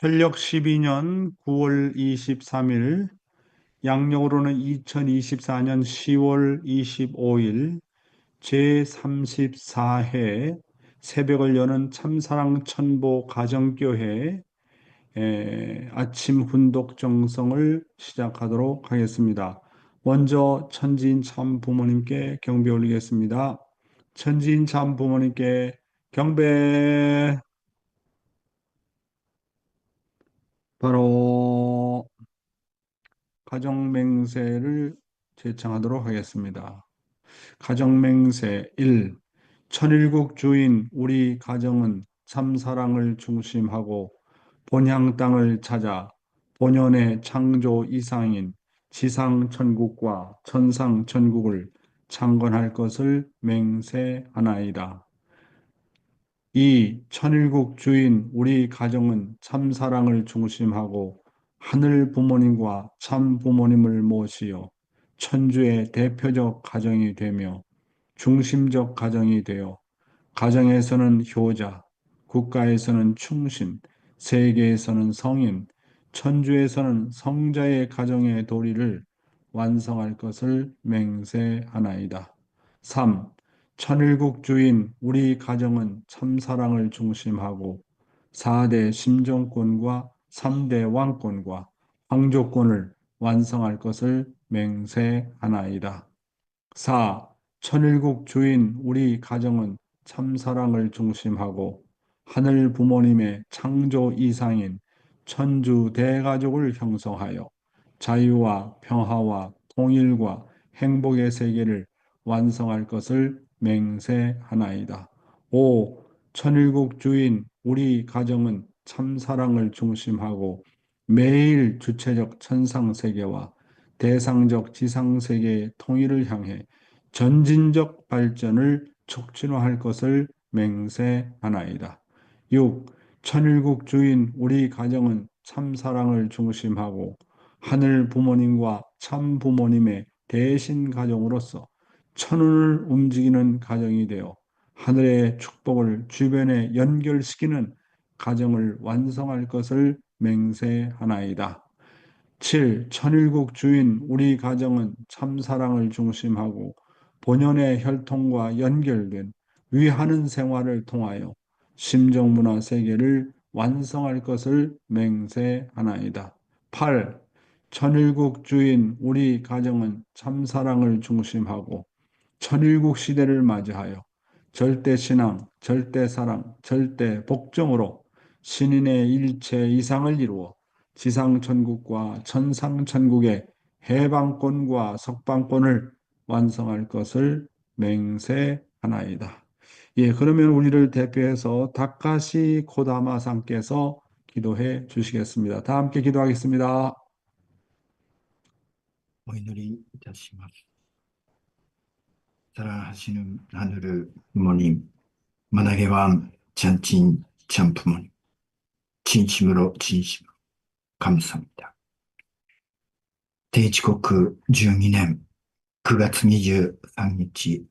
철력 12년 9월 23일, 양력으로는 2024년 10월 25일 제34회 새벽을 여는 참사랑 천보 가정교회 아침 훈독 정성을 시작하도록 하겠습니다. 먼저 천지인 참 부모님께 경배 올리겠습니다. 천지인 참 부모님께 경배. 바로 가정맹세를 제창하도록 하겠습니다. 가정맹세 1. 천일국 주인 우리 가정은 참사랑을 중심하고 본향 땅을 찾아 본연의 창조 이상인 지상천국과 천상천국을 창건할 것을 맹세하나이다. 2. 천일국 주인 우리 가정은 참사랑을 중심하고 하늘 부모님과 참 부모님을 모시어 천주의 대표적 가정이 되며 중심적 가정이 되어 가정에서는 효자, 국가에서는 충신, 세계에서는 성인, 천주에서는 성자의 가정의 도리를 완성할 것을 맹세하나이다. 3. 천일국 주인 우리 가정은 참사랑을 중심하고 4대 심정권과 3대 왕권과 황조권을 완성할 것을 맹세하나이다. 4. 천일국 주인 우리 가정은 참사랑을 중심하고 하늘 부모님의 창조 이상인 천주 대가족을 형성하여 자유와 평화와 통일과 행복의 세계를 완성할 것을 맹세하나이다. 5. 천일국 주인 우리 가정은 참사랑을 중심하고 매일 주체적 천상세계와 대상적 지상세계의 통일을 향해 전진적 발전을 촉진할 것을 맹세하나이다. 6. 천일국 주인 우리 가정은 참사랑을 중심하고 하늘 부모님과 참 부모님의 대신 가정으로서 천운을 움직이는 가정이 되어 하늘의 축복을 주변에 연결시키는 가정을 완성할 것을 맹세하나이다. 7. 천일국 주인 우리 가정은 참사랑을 중심하고 본연의 혈통과 연결된 위하는 생활을 통하여 심정문화 세계를 완성할 것을 맹세하나이다. 8. 천일국 주인 우리 가정은 참사랑을 중심하고 천일국 시대를 맞이하여 절대신앙, 절대사랑, 절대복종으로 신인의 일체 이상을 이루어 지상천국과 천상천국의 해방권과 석방권을 완성할 것을 맹세하나이다. 예, 그러면 우리를 대표해서 다카시 코다마 상께서 기도해 주시겠습니다. 다 함께 기도하겠습니다. お祈りいたします。たらはしぬなぬるもに、まなげわん、ちゃんちん、ちゃんぷもに、ちんしむろ、ちんしむろ、かむさみだ。定時刻12年9月23日、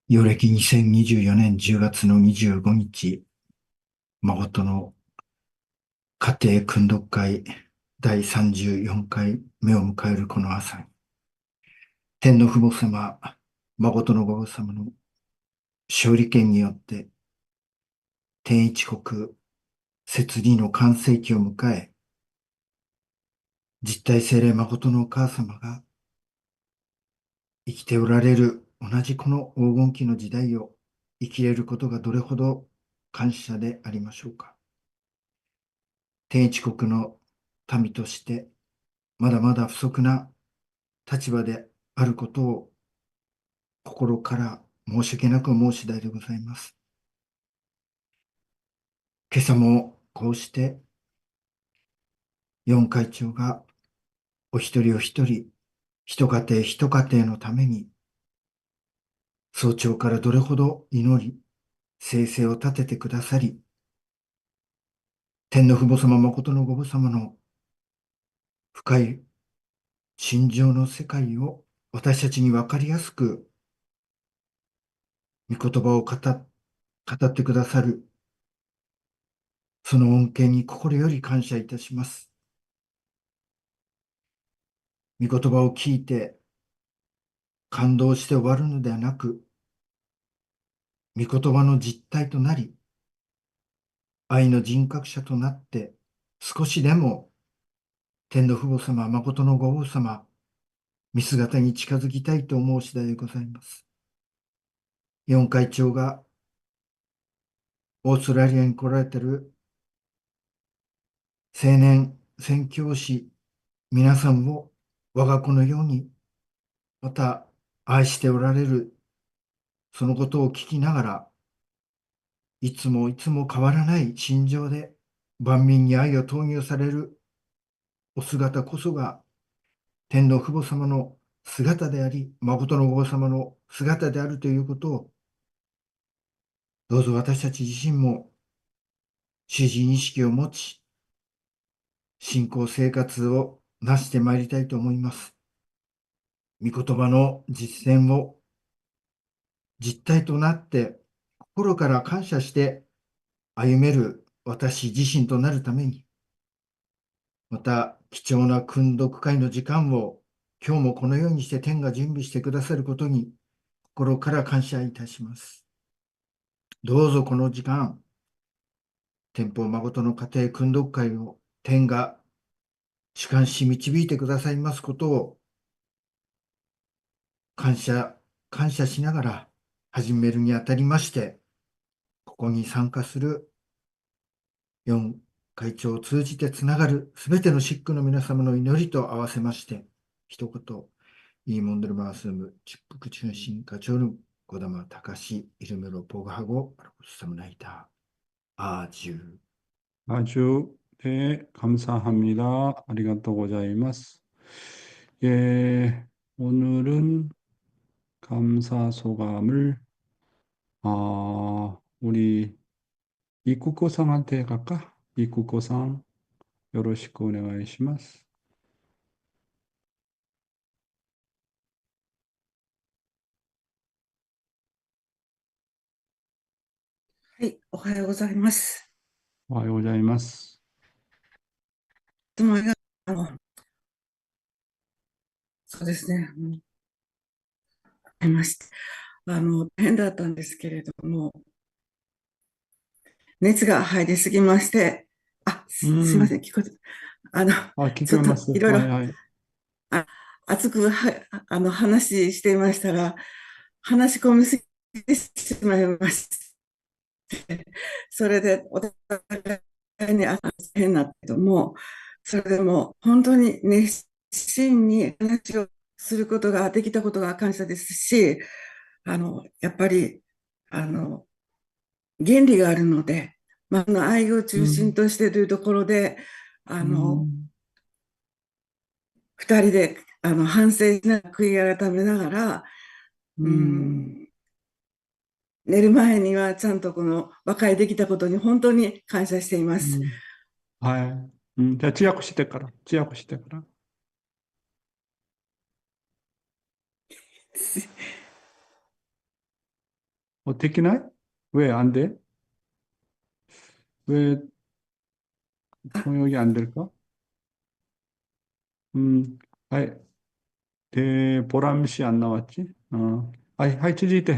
陽暦2024年10月の25日、誠の家庭訓読会第34回目を迎えるこの朝に、天の父母様、誠の御母様の勝利権によって、天一国摂理の完成期を迎え、実体聖霊誠のお母様が生きておられる同じこの黄金期の時代を生きれることがどれほど感謝でありましょうか。天一国の民としてまだまだ不足な立場であることを心から申し訳なく思う次第でございます。今朝もこうして四会長がお一人お一人、一家庭一家庭のために早朝からどれほど祈り、聖声を立ててくださり、天の父母様誠の御母様の深い心情の世界を私たちに分かりやすく御言葉を語ってくださるその恩恵に心より感謝いたします。御言葉を聞いて感動して終わるのではなく、御言葉の実体となり、愛の人格者となって、少しでも天の父母様、誠のご王様、見姿に近づきたいと思う次第でございます。四会長がオーストラリアに来られている青年宣教師皆さんを我が子のように、また愛しておられる、そのことを聞きながら、いつもいつも変わらない心情で万民に愛を投入されるお姿こそが天の父母様の姿であり、誠のお父様の姿であるということを、どうぞ私たち自身も主人意識を持ち、信仰生活をなしてまいりたいと思います。御言葉の実践を実体となって、心から感謝して歩める私自身となるために、また貴重な訓読会の時間を今日もこのようにして天が準備してくださることに心から感謝いたします。どうぞこの時間、天保誠の家庭訓読会を天が主観し導いてくださいますことを感謝、感謝しながら始めるにあたりまして、ここに参加する4会長を通じてつながるすべてのシックの皆様の祈りと合わせまして、一言、イーモンドルマースム、チップク中心課長の小玉隆イルメロポガハゴ、アルコスサムナイター、アージュー。 아주, 네, 감사합니다. 아리가또 고자이마스. 예, 오늘은 감사 소감을, 우리 이쿠코상한테 갈까? 이쿠코상, 요로시쿠 오네가이시마스. はい、おはようございます。おはようございます。いつもありがとう。そうですね、ありまして、大変だったんですけれども、熱が入りすぎまして、すいません、聞こえて、あの、ちょっといろいろ、はい。あ、熱く話していましたら、話し込みすぎてしまいまして、それでお互いに変なけども、それでも本当に熱心に話をすることができたことが感謝ですし、やっぱり、あの、原理があるので、愛を中心としているところで、あの、二人で、反省しながら、悔い改めながら、うん、寝る前にはちゃんとこの和解できたことに本当に感謝しています。はい。じゃあ、通訳してから。できない왜 안 돼? 왜 통역이 안 될까? 아이, 보람 씨 안 나왔지? 하이, 찌지이때,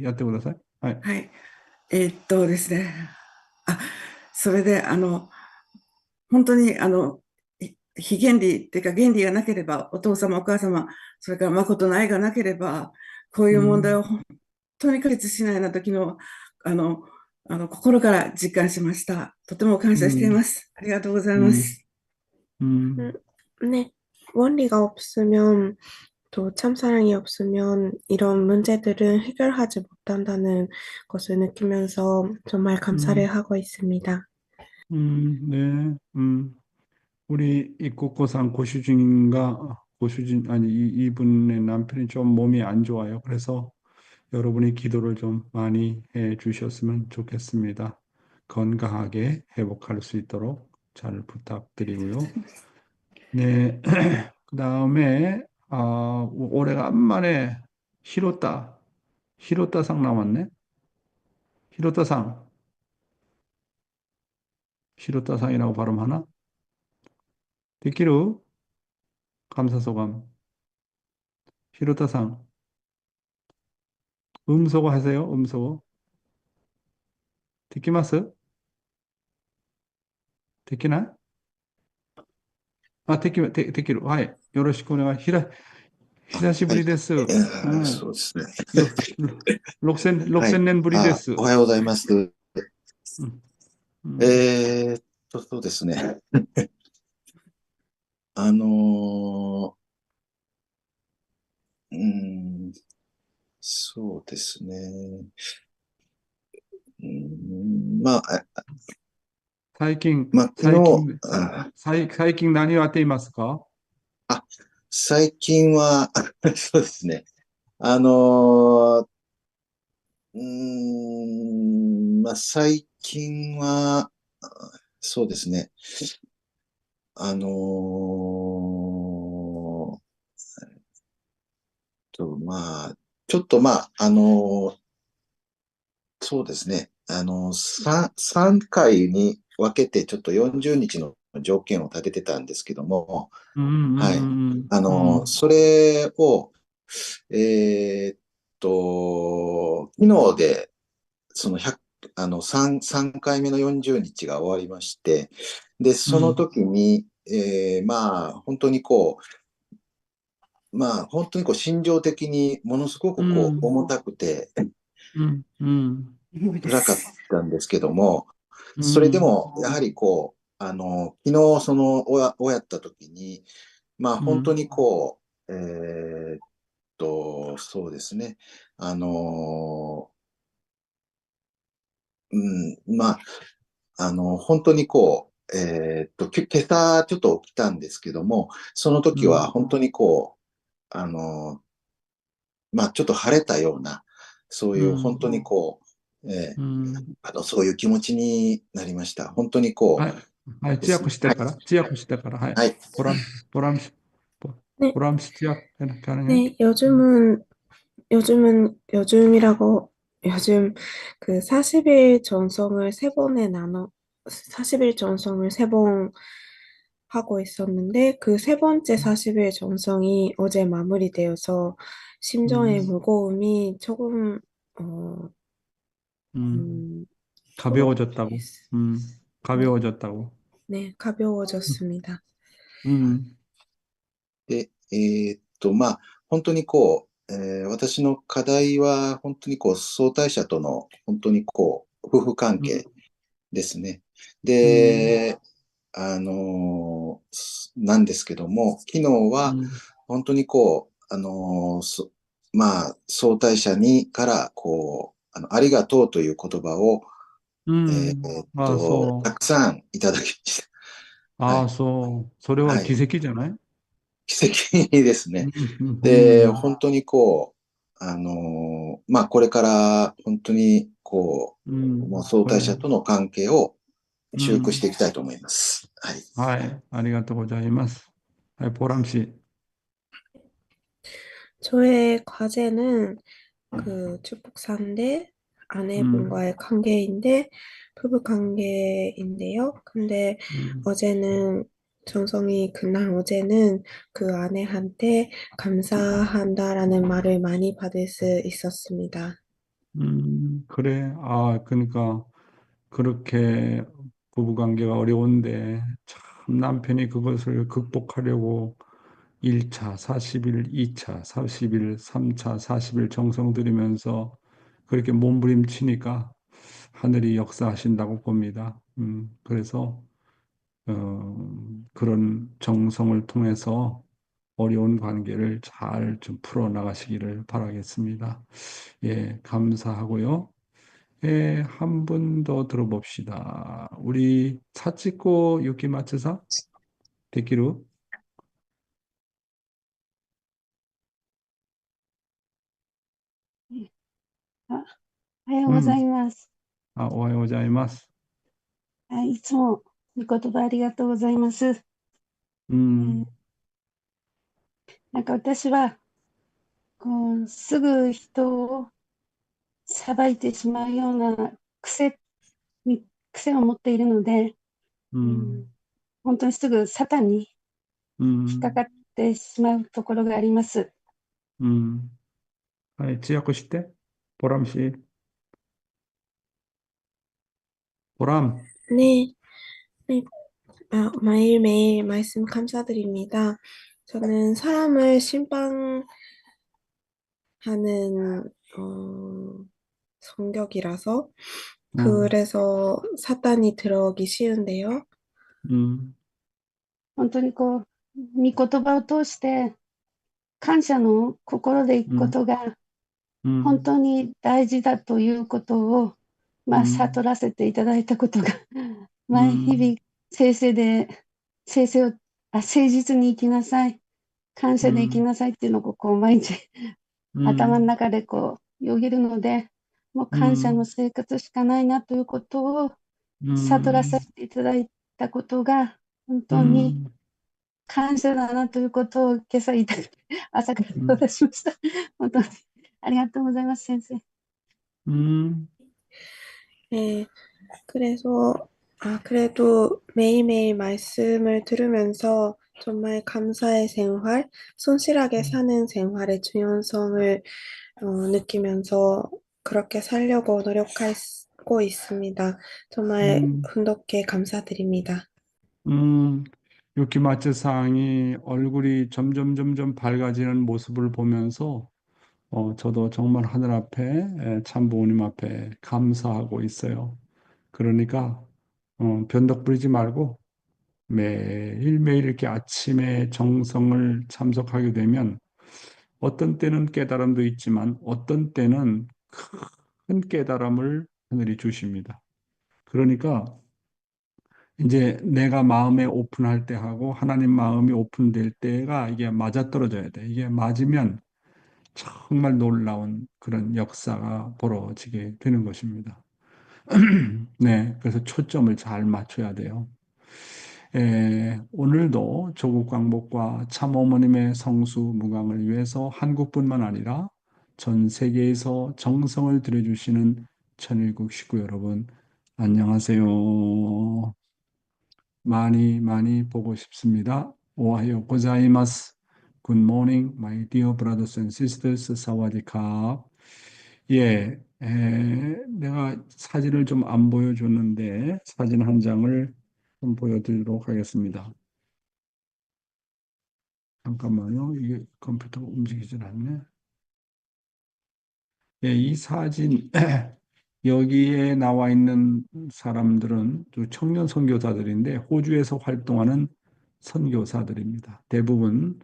야때ください. 하이. はい。ですね。あ、それで、本当に、非原理っていうか、原理がなければ、お父様、お母様、それから誠の愛がなければ、こういう問題を本当に解決しないような時の、あの、心から実感しました。とても感謝しています。ありがとうございます。 음, 네. 원리가 없으면, 또 참사랑이 없으면 이런 문제들은 해결하지 못한다는 것을 느끼면서 정말 감사를 음, 하고 있습니다. 네, 우리 입국고상 고슈진인가, 고슈진, 아니, 이분의 남편이 좀 몸이 안 좋아요. 그래서 여러분이 기도를 좀 많이 해 주셨으면 좋겠습니다. 건강하게 회복할 수 있도록 잘 부탁드리고요. 네, 그 다음에, 오래간만에 히로따상 나왔네? 히로따상, 히로타상이라고 발음하나? 데키루? 감사소감. 히로타상. 음소거 하세요, 음소거. 데키마스? 데키나?あ、できる。はい。よろしくお願い。久しぶはい。りです。うん。そうですね。6千年ぶりです。おはようございます。うん。うん。そうですね。あのーうーん、そうですね。最近、昨日、最近、最近何をやっていますか？あ、最近は、そうですね。あの最近は、そうですね。あのーまあ、ちょっとそうですね。3回に分けてちょっと40日の条件を立ててたんですけども、うんうはい。んうんうんそれを、えーっ昨日で、その13回目の40日が終わりまして、で、そのうん時に、本当に本当に心情的にものすごくうん重たくて、うんうん辛かったんですけども、うそれでんも、やはり昨日終わった時に、本当にそうですね。あの、うん、本当に今朝ちょっと起きたんですけども、その時はうん本当にあの、ちょっと晴れたような、そうういう本当にんそういう気持ちになりました。本当にはい。はい。通ですね。訳してから、通訳してから、はい。はい。ボランシ、네, ボランシ通訳가능해? 네, 요즘이라고, 요즘 그 40일 전성을 세 번에 나눠, 40일 전성을 세 번 하고 있었는데, 그 세 번째 40일 전성이 어제 마무리되어서 심정의 음, 무거움이 조금, 음, 음, 가벼워졌다고. 네, 가벼워졌다고. 네, 가벼워졌습니다. うんで、本当に私の課題は、本当に相対者との、本当に夫婦関係ですね。うんで、なんですけども、昨日は、うん本当に相対者から、ありがとうという言葉を、ああ、そたくさんいただきました。う。ああ、はい。そう。それは奇はい。跡じゃない？奇跡ですね。うんで、うん本当にこれから本当にもう相対者との関係を修復していきたいと思います。はい。はい。ありがとうございます。はい、ポラム氏。저의 과제는 그 축복사인데うん。 아내분과의 관계인데 부부 관계인데요. 근데 어제는 정성이 그날 어제는 그 아내한테 감사한다라는 말을 많이 받을 수 있었습니다. 그래. 아, 그러니까 그렇게 부부관계가 어려운데 참 남편이 그것을 극복하려고 1차, 40일, 2차, 40일, 3차, 40일 정성 들이면서 그렇게 몸부림치니까 하늘이 역사하신다고 봅니다. 그래서 그런 정성을 통해서 어려운 관계를 잘 좀 풀어나가시기를 바라겠습니다. 예, 감사하고요. 예, 한 분 더 들어봅시다. 우리 사치코 유키마츠사 데키루. あ、おはようござ 음, います。아, 오하요자이마스. はい、いつも御言葉ありがとうございます。음, なんか私は、すぐ人を裁いてしまうような癖に、癖を持っているので、 음, 本当にすぐサタンに引っかか 음, ってしまうところがあります。음. 아니, 지약고시 때? 보람 씨, 보람. 네, 네, 매일매일 말씀 감사드립니다. 저는 사람을 심판하는 성격이라서 어, 그래서 사단이 들어오기 쉬운데요. 음, 本当にこう、御言葉を通して感謝の心でいくこ 음, とが本 음, 当に大事だということを、悟 음, らせていただいたことが、日 음, 々、聖世で、聖世を、誠実に生きなさい、感謝で生き 음, なさいっていうのをこう毎日頭の 음, 中でこう、よぎるので、もう感謝の 음, 生活しかないなということを悟ら 음, させていただいたことが、本当に 음, 感謝だなということを今朝言いたくて、朝からお 음, 出しました。本当にありがとうございます、先生。음, 네, 그래서, 그래도 매일매일 말씀을 들으면서 정말 감사의 생활, 성실하게 사는 생활의 중요성을 느끼면서 그렇게 살려고 노력하고 있습니다. 정말 음, 훈독해 감사드립니다. 유키마츠 상이 얼굴이 점점 밝아지는 모습을 보면서 저도 정말 하늘 앞에 참 부모님 앞에 감사하고 있어요. 그러니까 변덕 부리지 말고 매일매일 이렇게 아침에 정성을 참석하게 되면 어떤 때는 깨달음도 있지만 어떤 때는 큰 깨달음을 하늘이 주십니다. 그러니까 이제 내가 마음에 오픈할 때 하고 하나님 마음이 오픈될 때가 이게 맞아떨어져야 돼. 이게 맞으면 정말 놀라운 그런 역사가 벌어지게 되는 것입니다. 네, 그래서 초점을 잘 맞춰야 돼요. 오늘도 조국 광복과 참어머님의 성수 무강을 위해서 한국뿐만 아니라 전 세계에서 정성을 들여주시는 천일국 식구 여러분, 안녕하세요. 많이 보고 싶습니다. 오하요 고자이마스. Good morning, my dear brothers and sisters. 사와디캅. 예, 내가 사진을 좀 안 보여줬는데 사진 한 장을 좀 보여드리도록 하겠습니다. 잠깐만요. 이게 컴퓨터가 움직이질 않네. 예, 이 사진 여기에 나와 있는 사람들은 청년 선교사들인데 호주에서 활동하는 선교사들입니다. 대부분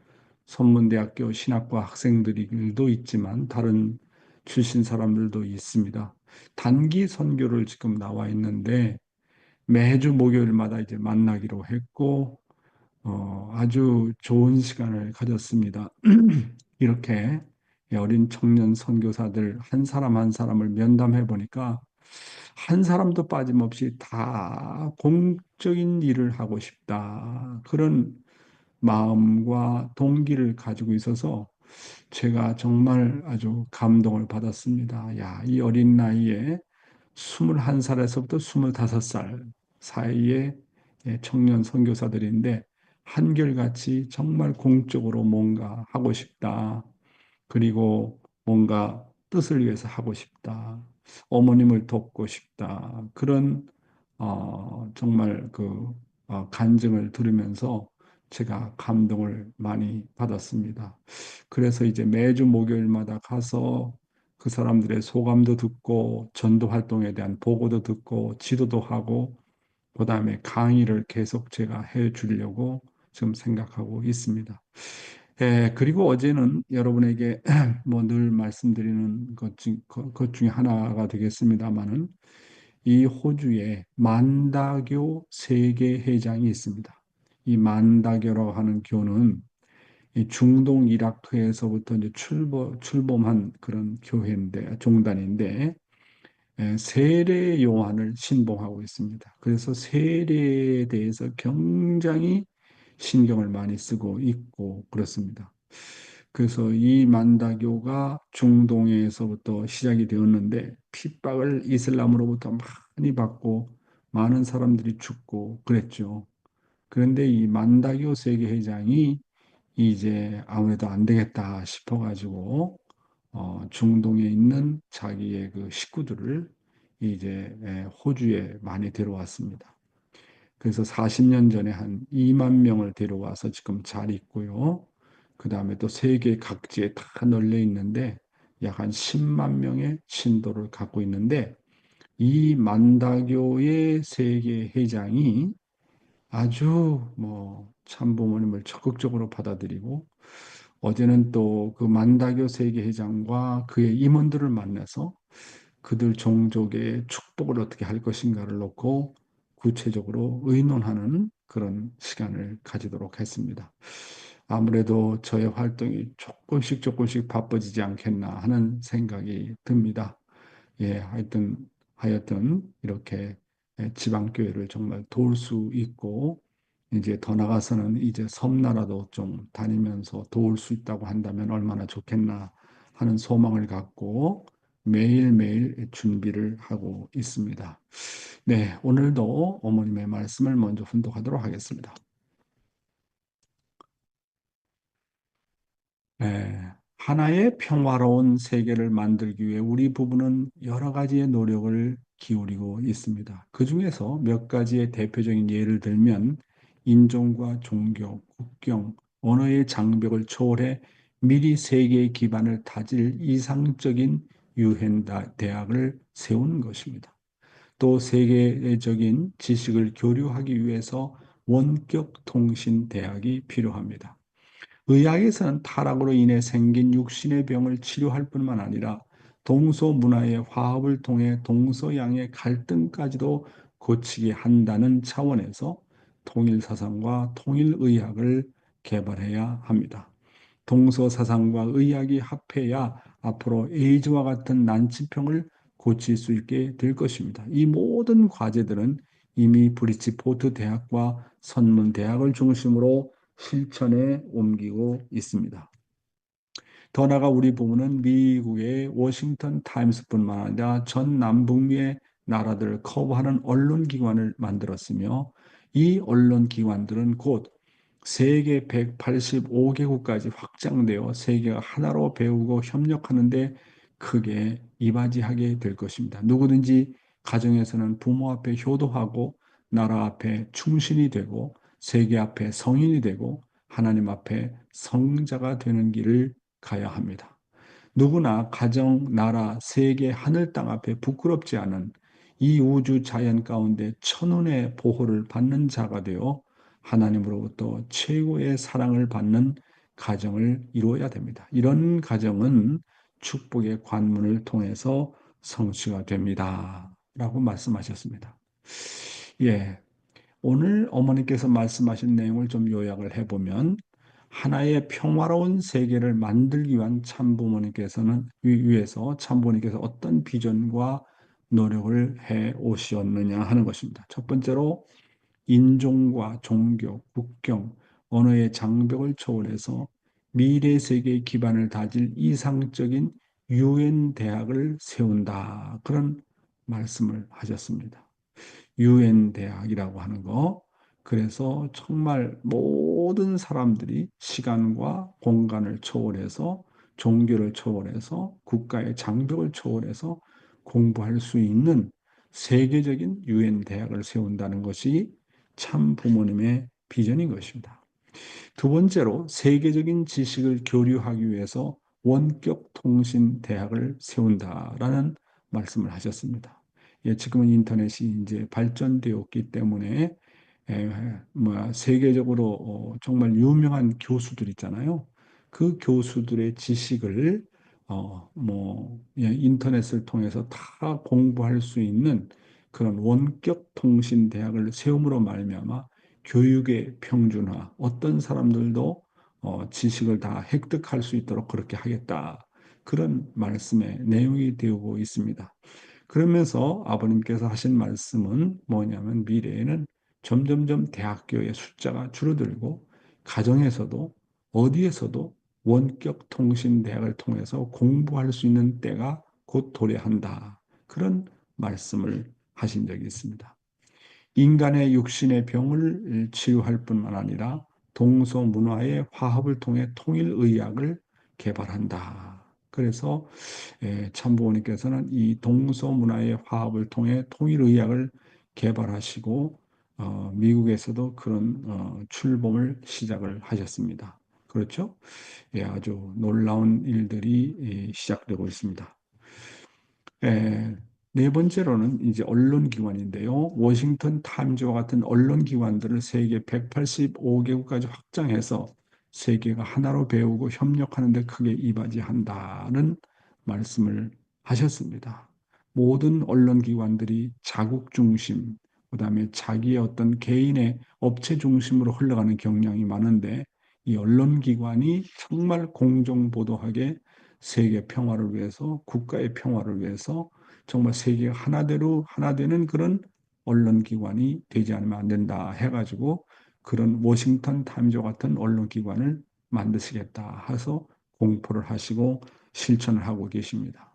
선문대학교 신학과 학생들도 있지만 다른 출신 사람들도 있습니다. 단기 선교를 지금 나와 있는데 매주 목요일마다 이제 만나기로 했고 아주 좋은 시간을 가졌습니다. 이렇게 어린 청년 선교사들 한 사람 한 사람을 면담해 보니까 한 사람도 빠짐없이 다 공적인 일을 하고 싶다. 그런 마음과 동기를 가지고 있어서 제가 정말 아주 감동을 받았습니다. 야, 이 어린 나이에 21살에서부터 25살 사이에 청년 선교사들인데 한결같이 정말 공적으로 뭔가 하고 싶다. 그리고 뭔가 뜻을 위해서 하고 싶다. 어머님을 돕고 싶다. 그런 정말 그 간증을 들으면서 제가 감동을 많이 받았습니다. 그래서 이제 매주 목요일마다 가서 그 사람들의 소감도 듣고 전도 활동에 대한 보고도 듣고 지도도 하고 그다음에 강의를 계속 제가 해 주려고 지금 생각하고 있습니다. 그리고 어제는 여러분에게 뭐 늘 말씀드리는 것 중에 하나가 되겠습니다만은 이 호주에 만다교 세계회장이 있습니다. 이 만다교라고 하는 교는 이 중동 이라크에서부터 이제 출범한 그런 교회인데, 종단인데, 세례 요한을 신봉하고 있습니다. 그래서 세례에 대해서 굉장히 신경을 많이 쓰고 있고 그렇습니다. 그래서 이 만다교가 중동에서부터 시작이 되었는데 핍박을 이슬람으로부터 많이 받고 많은 사람들이 죽고 그랬죠. 그런데 이 만다교 세계회장이 이제 아무래도 안 되겠다 싶어가지고 중동에 있는 자기의 그 식구들을 이제 호주에 많이 데려왔습니다. 그래서 40년 전에 한 2만 명을 데려와서 지금 잘 있고요. 그 다음에 또 세계 각지에 다 널려 있는데 약 한 10만 명의 신도를 갖고 있는데 이 만다교의 세계 회장이 아주 뭐 참부모님을 적극적으로 받아들이고 어제는 또 그 만다교 세계 회장과 그의 임원들을 만나서 그들 종족의 축복을 어떻게 할 것인가를 놓고 구체적으로 의논하는 그런 시간을 가지도록 했습니다. 아무래도 저의 활동이 조금씩 바빠지지 않겠나 하는 생각이 듭니다. 예, 하여튼 이렇게 지방교회를 정말 도울 수 있고 이제 더 나가서는 이제 섬나라도 좀 다니면서 도울 수 있다고 한다면 얼마나 좋겠나 하는 소망을 갖고 매일매일 준비를 하고 있습니다. 네, 오늘도 어머님의 말씀을 먼저 훈독하도록 하겠습니다. 하나의 평화로운 세계를 만들기 위해 우리 부부는 여러 가지의 노력을 기울이고 있습니다. 그 중에서 몇 가지의 대표적인 예를 들면 인종과 종교, 국경, 언어의 장벽을 초월해 미리 세계의 기반을 다질 이상적인 유엔 대학을 세우는 것입니다. 또 세계적인 지식을 교류하기 위해서 원격 통신 대학이 필요합니다. 의학에서는 타락으로 인해 생긴 육신의 병을 치료할 뿐만 아니라 동서 문화의 화합을 통해 동서양의 갈등까지도 고치게 한다는 차원에서 통일 사상과 통일 의학을 개발해야 합니다. 동서 사상과 의학이 합해야 앞으로 에이즈와 같은 난치병을 고칠 수 있게 될 것입니다. 이 모든 과제들은 이미 브리치포트 대학과 선문 대학을 중심으로 실천에 옮기고 있습니다. 더 나아가 우리 부부는 미국의 워싱턴 타임스뿐만 아니라 전 남북미의 나라들을 커버하는 언론기관을 만들었으며 이 언론기관들은 곧 세계 185개국까지 확장되어 세계가 하나로 배우고 협력하는데 크게 이바지하게 될 것입니다. 누구든지 가정에서는 부모 앞에 효도하고 나라 앞에 충신이 되고 세계 앞에 성인이 되고 하나님 앞에 성자가 되는 길을 가야 합니다. 누구나 가정, 나라, 세계, 하늘, 땅 앞에 부끄럽지 않은 이 우주 자연 가운데 천운의 보호를 받는 자가 되어 하나님으로부터 최고의 사랑을 받는 가정을 이루어야 됩니다. 이런 가정은 축복의 관문을 통해서 성취가 됩니다. 라고 말씀하셨습니다. 예, 오늘 어머니께서 말씀하신 내용을 좀 요약을 해보면 하나의 평화로운 세계를 만들기 위한 참부모님께서는 위해서 참부모님께서 어떤 비전과 노력을 해 오셨느냐 하는 것입니다. 첫 번째로 인종과 종교, 국경, 언어의 장벽을 초월해서 미래 세계의 기반을 다질 이상적인 유엔 대학을 세운다. 그런 말씀을 하셨습니다. 유엔 대학이라고 하는 거. 그래서 정말 모든 사람들이 시간과 공간을 초월해서 종교를 초월해서 국가의 장벽을 초월해서 공부할 수 있는 세계적인 유엔 대학을 세운다는 것이 참 부모님의 비전인 것입니다. 두 번째로 세계적인 지식을 교류하기 위해서 원격 통신 대학을 세운다라는 말씀을 하셨습니다. 예, 지금은 인터넷이 이제 발전되었기 때문에 세계적으로 정말 유명한 교수들 있잖아요. 그 교수들의 지식을 인터넷을 통해서 다 공부할 수 있는 그런 원격 통신 대학을 세움으로 말미암아 교육의 평준화, 어떤 사람들도 지식을 다 획득할 수 있도록 그렇게 하겠다. 그런 말씀의 내용이 되고 있습니다. 그러면서 아버님께서 하신 말씀은 뭐냐면 미래에는 점점점 대학교의 숫자가 줄어들고 가정에서도 어디에서도 원격 통신 대학을 통해서 공부할 수 있는 때가 곧 도래한다. 그런 말씀을 하신 적이 있습니다. 인간의 육신의 병을 치유할 뿐만 아니라 동서 문화의 화합을 통해 통일 의학을 개발한다. 그래서 참부모님께서는 이 동서 문화의 화합을 통해 통일 의학을 개발하시고 미국에서도 그런 출범을 시작을 하셨습니다. 그렇죠? 예, 아주 놀라운 일들이 시작되고 있습니다. 예, 네 번째로는 이제 언론기관인데요. 워싱턴 타임즈와 같은 언론기관들을 세계 185개국까지 확장해서 세계가 하나로 배우고 협력하는 데 크게 이바지한다는 말씀을 하셨습니다. 모든 언론기관들이 자국 중심, 그다음에 자기의 어떤 개인의 업체 중심으로 흘러가는 경향이 많은데 이 언론기관이 정말 공정보도하게 세계 평화를 위해서, 국가의 평화를 위해서 정말 세계가 하나대로 하나 되는 그런 언론기관이 되지 않으면 안 된다 해가지고 그런 워싱턴 타임즈 같은 언론기관을 만드시겠다 해서 공포를 하시고 실천을 하고 계십니다.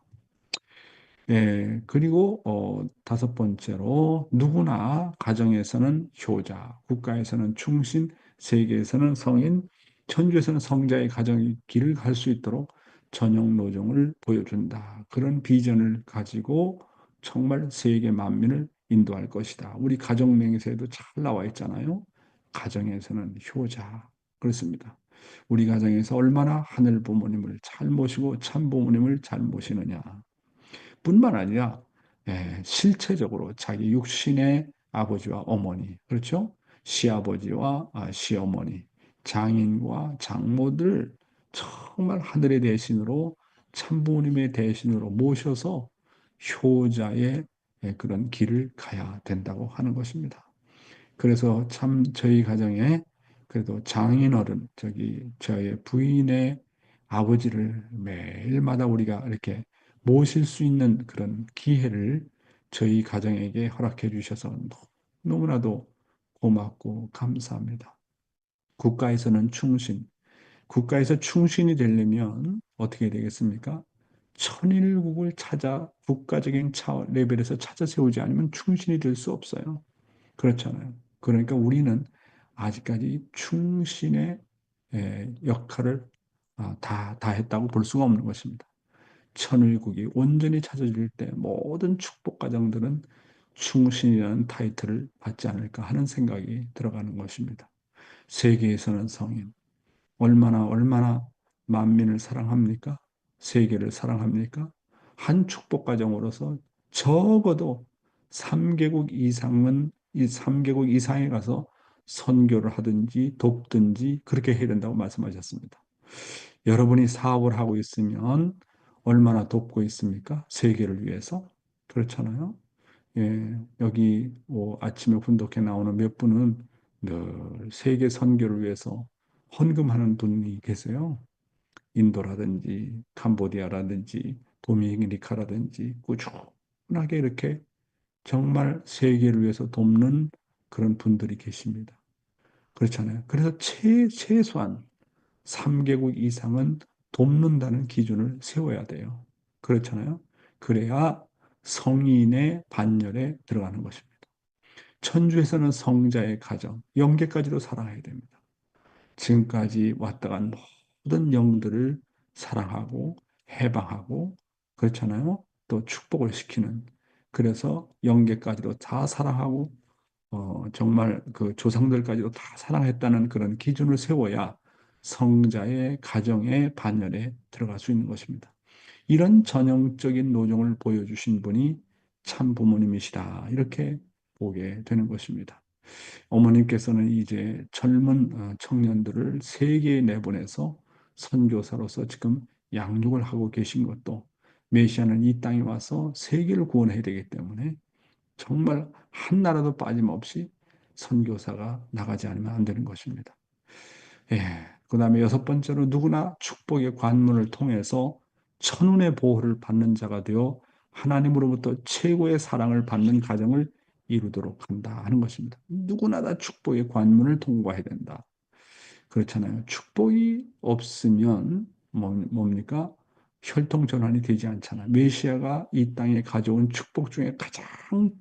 예, 그리고 다섯 번째로 누구나 가정에서는 효자, 국가에서는 충신, 세계에서는 성인, 천주에서는 성자의 가정의 길을 갈 수 있도록 전형 노정을 보여준다. 그런 비전을 가지고 정말 세계 만민을 인도할 것이다. 우리 가정 맹세에도 잘 나와 있잖아요. 가정에서는 효자. 그렇습니다. 우리 가정에서 얼마나 하늘 부모님을 잘 모시고 참 부모님을 잘 모시느냐. 뿐만 아니라 실체적으로 자기 육신의 아버지와 어머니, 그렇죠? 시아버지와 시어머니, 장인과 장모들 정말 하늘의 대신으로 참부모님의 대신으로 모셔서 효자의 그런 길을 가야 된다고 하는 것입니다. 그래서 참 저희 가정에 그래도 장인어른, 저의 부인의 아버지를 매일마다 우리가 이렇게 모실 수 있는 그런 기회를 저희 가정에게 허락해 주셔서 너무나도 고맙고 감사합니다. 국가에서는 충신, 국가에서 충신이 되려면 어떻게 되겠습니까? 천일국을 찾아 국가적인 레벨에서 찾아 세우지 않으면 충신이 될 수 없어요. 그렇잖아요. 그러니까 우리는 아직까지 충신의 역할을 다 했다고 볼 수가 없는 것입니다. 천일국이 온전히 찾아질 때 모든 축복 가정들은 충신이라는 타이틀을 받지 않을까 하는 생각이 들어가는 것입니다. 세계에서는 성인, 얼마나 만민을 사랑합니까? 세계를 사랑합니까? 한 축복 가정으로서 적어도 3개국 이상은 이 3개국 이상에 가서 선교를 하든지 돕든지 그렇게 해야 된다고 말씀하셨습니다. 여러분이 사업을 하고 있으면 얼마나 돕고 있습니까? 세계를 위해서. 그렇잖아요. 예, 여기 뭐 아침에 훈독해 나오는 몇 분은 늘 세계 선교를 위해서 헌금하는 분이 계세요. 인도라든지 캄보디아라든지 도미니카라든지 꾸준하게 이렇게 정말 세계를 위해서 돕는 그런 분들이 계십니다. 그렇잖아요. 그래서 최소한 3개국 이상은 돕는다는 기준을 세워야 돼요. 그렇잖아요. 그래야 성인의 반열에 들어가는 것입니다. 천주에서는 성자의 가정, 영계까지도 사랑해야 됩니다. 지금까지 왔다 간 모든 영들을 사랑하고 해방하고 그렇잖아요. 또 축복을 시키는 그래서 영계까지도 다 사랑하고 정말 그 조상들까지도 다 사랑했다는 그런 기준을 세워야 성자의 가정의 반열에 들어갈 수 있는 것입니다. 이런 전형적인 노정을 보여주신 분이 참 부모님이시다. 이렇게 보게 되는 것입니다. 어머님께서는 이제 젊은 청년들을 세계에 내보내서 선교사로서 지금 양육을 하고 계신 것도 메시아는 이 땅에 와서 세계를 구원해야 되기 때문에 정말 한 나라도 빠짐없이 선교사가 나가지 않으면 안 되는 것입니다. 예. 그 다음에 여섯 번째로 누구나 축복의 관문을 통해서 천운의 보호를 받는 자가 되어 하나님으로부터 최고의 사랑을 받는 가정을 이루도록 한다 하는 것입니다. 누구나 다 축복의 관문을 통과해야 된다. 그렇잖아요. 축복이 없으면 뭡니까? 혈통 전환이 되지 않잖아요. 메시아가 이 땅에 가져온 축복 중에 가장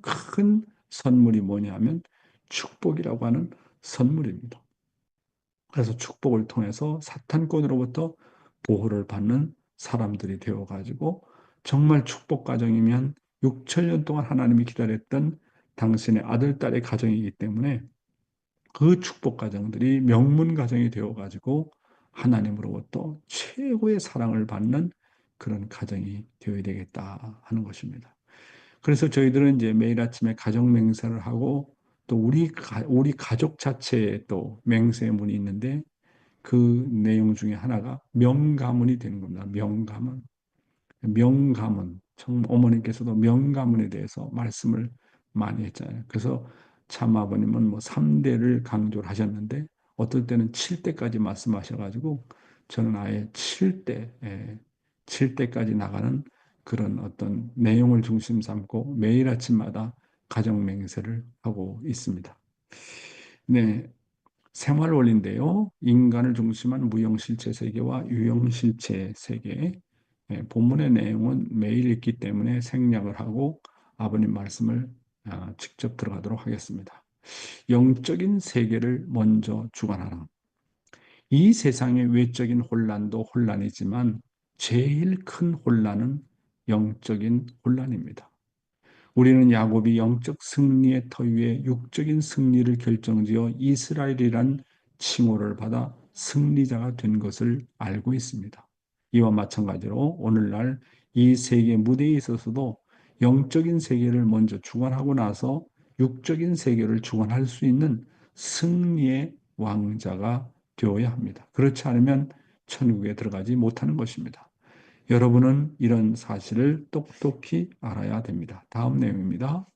큰 선물이 뭐냐면 축복이라고 하는 선물입니다. 그래서 축복을 통해서 사탄권으로부터 보호를 받는 사람들이 되어가지고 정말 축복 가정이면 6천년 동안 하나님이 기다렸던 당신의 아들, 딸의 가정이기 때문에 그 축복 가정들이 명문 가정이 되어가지고 하나님으로부터 최고의 사랑을 받는 그런 가정이 되어야 되겠다 하는 것입니다. 그래서 저희들은 이제 매일 아침에 가정 맹세를 하고 또 우리 가족 자체에 또 맹세의 문이 있는데 그 내용 중에 하나가 명가문이 되는 겁니다. 명가문. 명가문. 어머니께서도 명가문에 대해서 말씀을 많이 했잖아요. 그래서 참 아버님은 뭐 3대를 강조를 하셨는데 어떨 때는 7대까지 말씀하셔가지고 저는 아예 7대, 7대까지 나가는 그런 어떤 내용을 중심 삼고 매일 아침마다 가정 맹세를 하고 있습니다. 네, 생활 원리인데요. 인간을 중심한 무형실체 세계와 유형실체 세계. 본문의 내용은 매일 있기 때문에 생략을 하고 아버님 말씀을 직접 들어가도록 하겠습니다. 영적인 세계를 먼저 주관하라. 이 세상의 외적인 혼란도 혼란이지만 제일 큰 혼란은 영적인 혼란입니다. 우리는 야곱이 영적 승리의 터 위에 육적인 승리를 결정지어 이스라엘이란 칭호를 받아 승리자가 된 것을 알고 있습니다. 이와 마찬가지로 오늘날 이 세계 무대에 있어서도 영적인 세계를 먼저 주관하고 나서 육적인 세계를 주관할 수 있는 승리의 왕자가 되어야 합니다. 그렇지 않으면 천국에 들어가지 못하는 것입니다. 여러분은 이런 사실을 똑똑히 알아야 됩니다. 다음 내용입니다.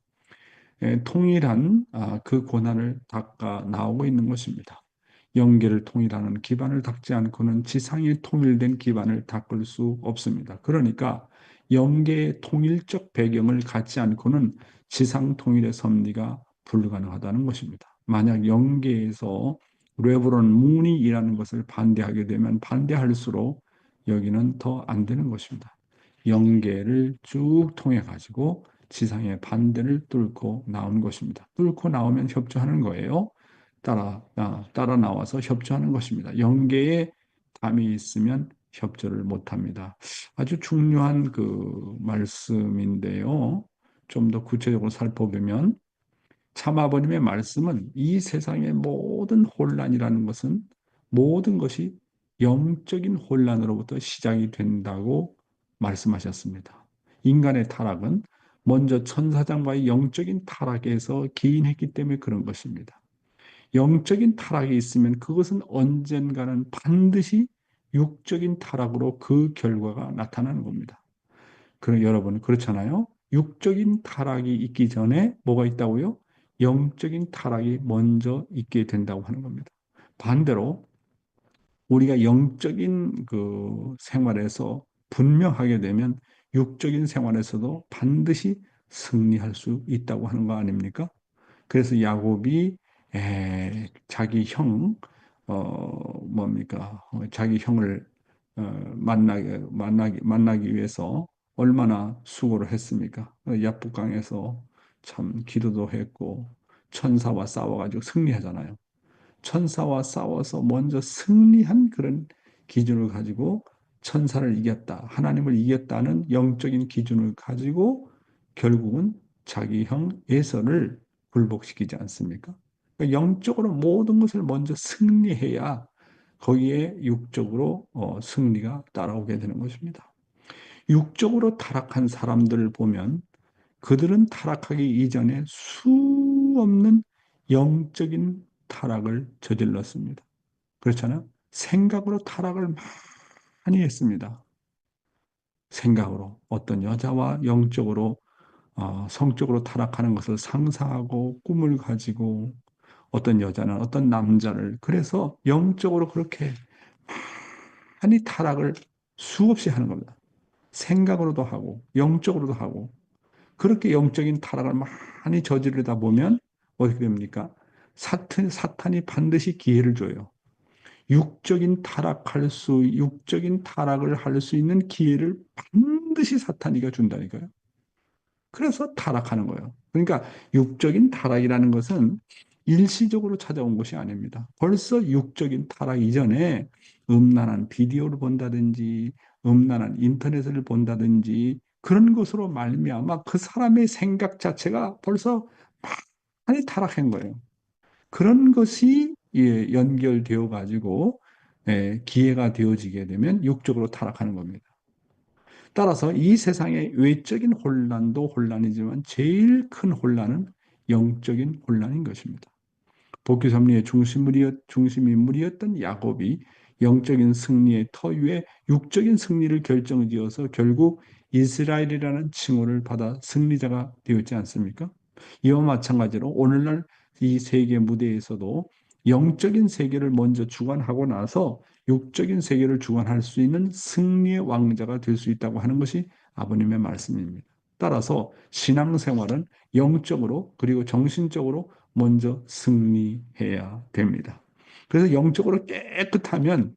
통일한 그 고난을 닦아 나오고 있는 것입니다. 영계를 통일하는 기반을 닦지 않고는 지상에 통일된 기반을 닦을 수 없습니다. 그러니까 영계의 통일적 배경을 갖지 않고는 지상 통일의 섭리가 불가능하다는 것입니다. 만약 영계에서 레브론 문이 일하는 것을 반대하게 되면 반대할수록 여기는 더 안 되는 것입니다. 영계를 쭉 통해 가지고 지상의 반대를 뚫고 나온 것입니다. 뚫고 나오면 협조하는 거예요. 따라 나와서 협조하는 것입니다. 영계에 담이 있으면 협조를 못합니다. 아주 중요한 그 말씀인데요. 좀 더 구체적으로 살펴보면 참 아버님의 말씀은 이 세상의 모든 혼란이라는 것은 모든 것이 영적인 혼란으로부터 시작이 된다고 말씀하셨습니다. 인간의 타락은 먼저 천사장과의 영적인 타락에서 기인했기 때문에 그런 것입니다. 영적인 타락이 있으면 그것은 언젠가는 반드시 육적인 타락으로 그 결과가 나타나는 겁니다. 그럼 여러분 그렇잖아요. 육적인 타락이 있기 전에 뭐가 있다고요? 영적인 타락이 먼저 있게 된다고 하는 겁니다. 반대로 우리가 영적인 그 생활에서 분명하게 되면 육적인 생활에서도 반드시 승리할 수 있다고 하는 거 아닙니까? 그래서 야곱이 자기 형 뭡니까? 자기 형을 만나기 위해서 얼마나 수고를 했습니까? 야복강에서 참 기도도 했고 천사와 싸워가지고 승리하잖아요. 천사와 싸워서 먼저 승리한 그런 기준을 가지고 천사를 이겼다, 하나님을 이겼다는 영적인 기준을 가지고 결국은 자기 형 에서를 굴복시키지 않습니까? 그러니까 영적으로 모든 것을 먼저 승리해야 거기에 육적으로 승리가 따라오게 되는 것입니다. 육적으로 타락한 사람들을 보면 그들은 타락하기 이전에 수없는 영적인 타락을 저질렀습니다. 그렇잖아요. 생각으로 타락을 많이 했습니다. 생각으로 어떤 여자와 영적으로 성적으로 타락하는 것을 상상하고 꿈을 가지고 어떤 여자는 어떤 남자를 그래서 영적으로 그렇게 많이 타락을 수없이 하는 겁니다. 생각으로도 하고 영적으로도 하고 그렇게 영적인 타락을 많이 저지르다 보면 어떻게 됩니까? 사탄이 반드시 기회를 줘요. 육적인 타락을 할 수 있는 기회를 반드시 사탄이가 준다니까요. 그래서 타락하는 거예요. 그러니까 육적인 타락이라는 것은 일시적으로 찾아온 것이 아닙니다. 벌써 육적인 타락 이전에 음란한 비디오를 본다든지 음란한 인터넷을 본다든지 그런 것으로 말미암아 그 사람의 생각 자체가 벌써 많이 타락한 거예요. 그런 것이 연결되어 가지고 기회가 되어지게 되면 육적으로 타락하는 겁니다. 따라서 이 세상의 외적인 혼란도 혼란이지만 제일 큰 혼란은 영적인 혼란인 것입니다. 복귀 섭리의 중심인물이었던 야곱이 영적인 승리의 터 위에 육적인 승리를 결정지어서 결국 이스라엘이라는 칭호를 받아 승리자가 되었지 않습니까? 이와 마찬가지로 오늘날 이 세계 무대에서도 영적인 세계를 먼저 주관하고 나서 육적인 세계를 주관할 수 있는 승리의 왕자가 될 수 있다고 하는 것이 아버님의 말씀입니다. 따라서 신앙생활은 영적으로 그리고 정신적으로 먼저 승리해야 됩니다. 그래서 영적으로 깨끗하면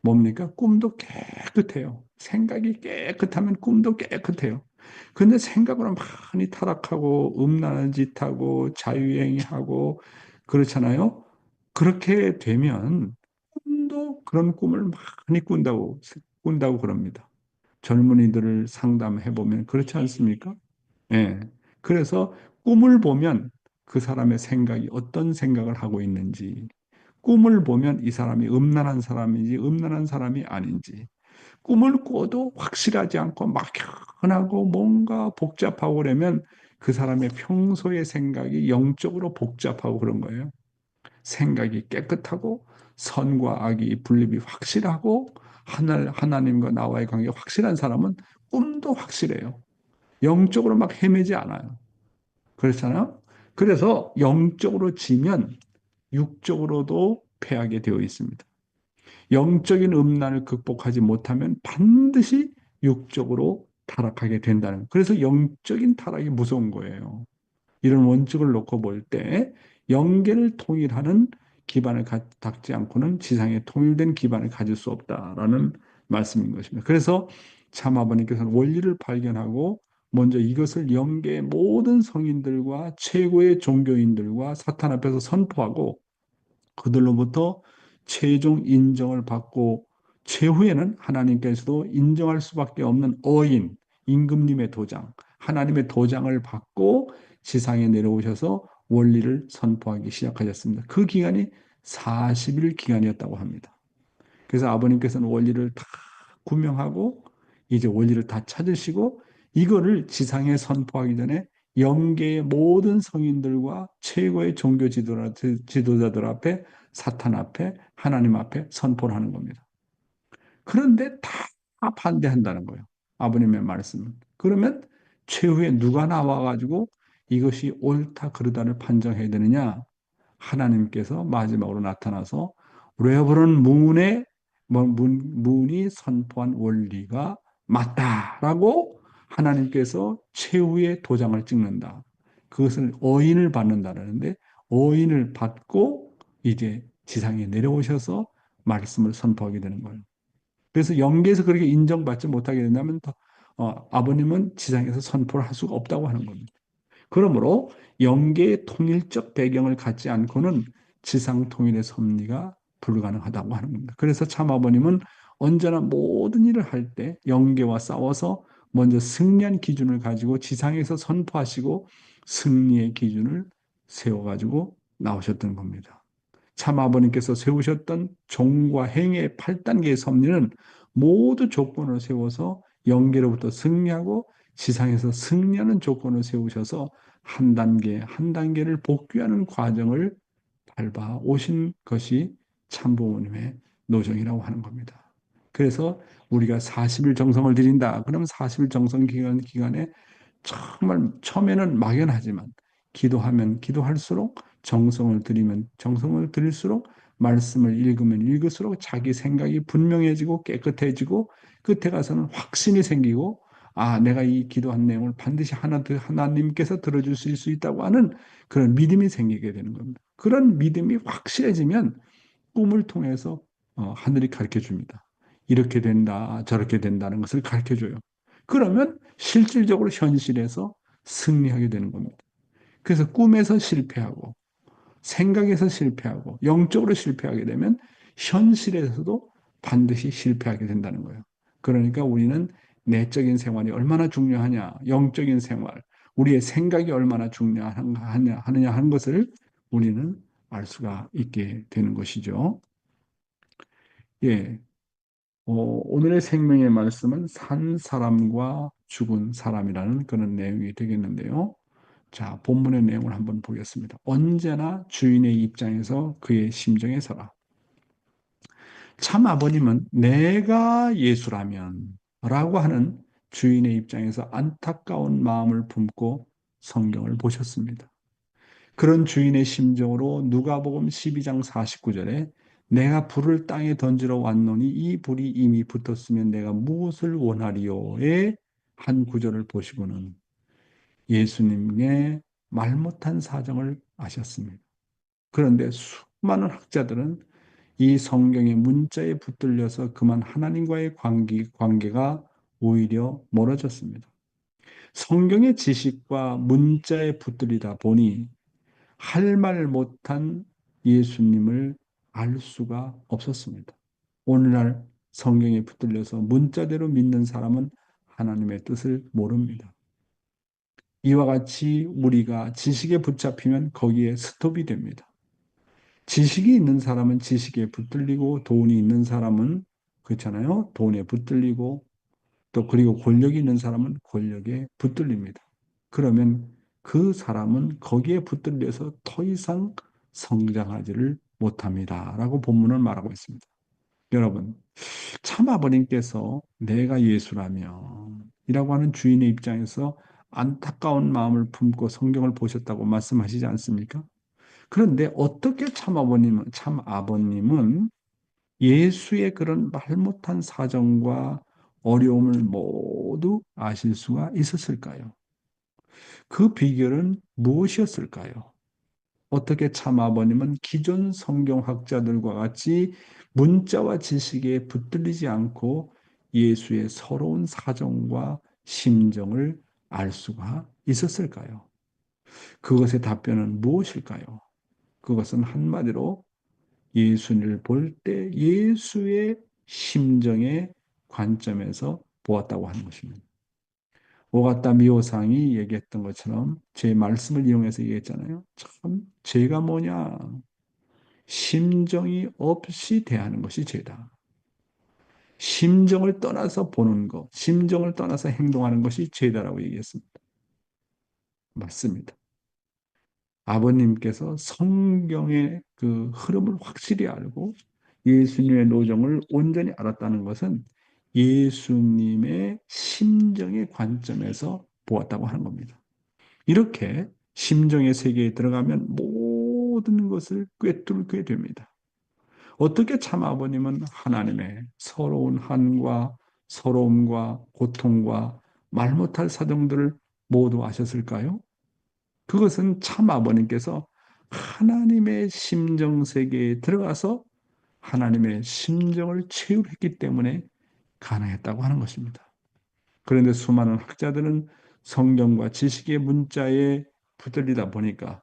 뭡니까? 꿈도 깨끗해요. 생각이 깨끗하면 꿈도 깨끗해요. 근데 생각으로 많이 타락하고 음란한 짓 하고 자유행위하고 그렇잖아요. 그렇게 되면 꿈도 그런 꿈을 많이 꾼다고 그럽니다. 젊은이들을 상담해 보면 그렇지 않습니까? 예. 그래서 꿈을 보면 그 사람의 생각이 어떤 생각을 하고 있는지, 꿈을 보면 이 사람이 음란한 사람인지 음란한 사람이 아닌지, 꿈을 꿔도 확실하지 않고 막연하고 뭔가 복잡하고 그러면 그 사람의 평소의 생각이 영적으로 복잡하고 그런 거예요. 생각이 깨끗하고 선과 악이 분립이 확실하고 하나님과 나와의 관계가 확실한 사람은 꿈도 확실해요. 영적으로 막 헤매지 않아요. 그렇잖아요. 그래서 영적으로 지면 육적으로도 패하게 되어 있습니다. 영적인 음란을 극복하지 못하면 반드시 육적으로 타락하게 된다는 거예요. 그래서 영적인 타락이 무서운 거예요. 이런 원칙을 놓고 볼 때 영계를 통일하는 기반을 닦지 않고는 지상에 통일된 기반을 가질 수 없다라는 말씀인 것입니다. 그래서 참 아버님께서는 원리를 발견하고 먼저 이것을 영계의 모든 성인들과 최고의 종교인들과 사탄 앞에서 선포하고 그들로부터 최종 인정을 받고 최후에는 하나님께서도 인정할 수밖에 없는 어인, 임금님의 도장, 하나님의 도장을 받고 지상에 내려오셔서 원리를 선포하기 시작하셨습니다. 그 기간이 40일 기간이었다고 합니다. 그래서 아버님께서는 원리를 다 구명하고 이제 원리를 다 찾으시고 이거를 지상에 선포하기 전에 영계의 모든 성인들과 최고의 종교 지도자들 앞에 사탄 앞에 하나님 앞에 선포를 하는 겁니다. 그런데 다 반대한다는 거예요. 아버님의 말씀은. 그러면 최후에 누가 나와가지고 이것이 옳다 그르다를 판정해야 되느냐? 하나님께서 마지막으로 나타나서 레버런 문이 선포한 원리가 맞다라고 하나님께서 최후의 도장을 찍는다. 그것을 어인을 받는다라는데 어인을 받고 이제 지상에 내려오셔서 말씀을 선포하게 되는 거예요. 그래서 영계에서 그렇게 인정받지 못하게 된다면 아버님은 지상에서 선포를 할 수가 없다고 하는 겁니다. 그러므로 영계의 통일적 배경을 갖지 않고는 지상 통일의 섭리가 불가능하다고 하는 겁니다. 그래서 참 아버님은 언제나 모든 일을 할 때 영계와 싸워서 먼저 승리한 기준을 가지고 지상에서 선포하시고 승리의 기준을 세워가지고 나오셨던 겁니다. 참 아버님께서 세우셨던 종과 행의 8단계의 섭리는 모두 조건을 세워서 영계로부터 승리하고 지상에서 승리하는 조건을 세우셔서 한 단계 한 단계를 복귀하는 과정을 밟아 오신 것이 참부모님의 노정이라고 하는 겁니다. 그래서 우리가 40일 정성을 드린다. 그러면 40일 정성 기간에 정말 처음에는 막연하지만 기도하면 기도할수록 정성을 들이면 정성을 들일수록 말씀을 읽으면 읽을수록 자기 생각이 분명해지고 깨끗해지고 끝에 가서는 확신이 생기고 내가 이 기도한 내용을 반드시 하나님께서 들어주실 수 있다고 하는 그런 믿음이 생기게 되는 겁니다. 그런 믿음이 확실해지면 꿈을 통해서 하늘이 가르쳐 줍니다. 이렇게 된다, 저렇게 된다는 것을 가르쳐 줘요. 그러면 실질적으로 현실에서 승리하게 되는 겁니다. 그래서 꿈에서 실패하고 생각에서 실패하고 영적으로 실패하게 되면 현실에서도 반드시 실패하게 된다는 거예요. 그러니까 우리는 내적인 생활이 얼마나 중요하냐, 영적인 생활, 우리의 생각이 얼마나 중요하냐 하는 것을 우리는 알 수가 있게 되는 것이죠. 예, 오늘의 생명의 말씀은 산 사람과 죽은 사람이라는 그런 내용이 되겠는데요. 자, 본문의 내용을 한번 보겠습니다. 언제나 주인의 입장에서 그의 심정에 서라. 참 아버님은 내가 예수라면 라고 하는 주인의 입장에서 안타까운 마음을 품고 성경을 보셨습니다. 그런 주인의 심정으로 누가복음 12장 49절에 내가 불을 땅에 던지러 왔노니 이 불이 이미 붙었으면 내가 무엇을 원하리요의 한 구절을 보시고는 예수님의 말 못한 사정을 아셨습니다. 그런데 수많은 학자들은 이 성경의 문자에 붙들려서 그만 하나님과의 관계가 오히려 멀어졌습니다. 성경의 지식과 문자에 붙들리다 보니 할 말 못한 예수님을 알 수가 없었습니다. 오늘날 성경에 붙들려서 문자대로 믿는 사람은 하나님의 뜻을 모릅니다. 이와 같이 우리가 지식에 붙잡히면 거기에 스톱이 됩니다. 지식이 있는 사람은 지식에 붙들리고 돈이 있는 사람은 그렇잖아요. 돈에 붙들리고 또 그리고 권력이 있는 사람은 권력에 붙들립니다. 그러면 그 사람은 거기에 붙들려서 더 이상 성장하지를 못합니다. 라고 본문은 말하고 있습니다. 여러분, 참 아버님께서 내가 예수라면 이라고 하는 주인의 입장에서 안타까운 마음을 품고 성경을 보셨다고 말씀하시지 않습니까? 그런데 어떻게 참 아버님은 예수의 그런 말 못한 사정과 어려움을 모두 아실 수가 있었을까요? 그 비결은 무엇이었을까요? 어떻게 참 아버님은 기존 성경학자들과 같이 문자와 지식에 붙들리지 않고 예수의 서러운 사정과 심정을 알 수가 있었을까요? 그것의 답변은 무엇일까요? 그것은 한마디로 예수를 볼 때 예수의 심정의 관점에서 보았다고 하는 것입니다. 오가타 미오상이 얘기했던 것처럼 제 말씀을 이용해서 얘기했잖아요. 참 죄가 뭐냐? 심정이 없이 대하는 것이 죄다. 심정을 떠나서 보는 것, 심정을 떠나서 행동하는 것이 죄다라고 얘기했습니다. 맞습니다. 아버님께서 성경의 그 흐름을 확실히 알고 예수님의 노정을 온전히 알았다는 것은 예수님의 심정의 관점에서 보았다고 하는 겁니다. 이렇게 심정의 세계에 들어가면 모든 것을 꿰뚫게 됩니다. 어떻게 참 아버님은 하나님의 서러운 한과 서러움과 고통과 말 못할 사정들을 모두 아셨을까요? 그것은 참 아버님께서 하나님의 심정 세계에 들어가서 하나님의 심정을 체육했기 때문에 가능했다고 하는 것입니다. 그런데 수많은 학자들은 성경과 지식의 문자에 붙들리다 보니까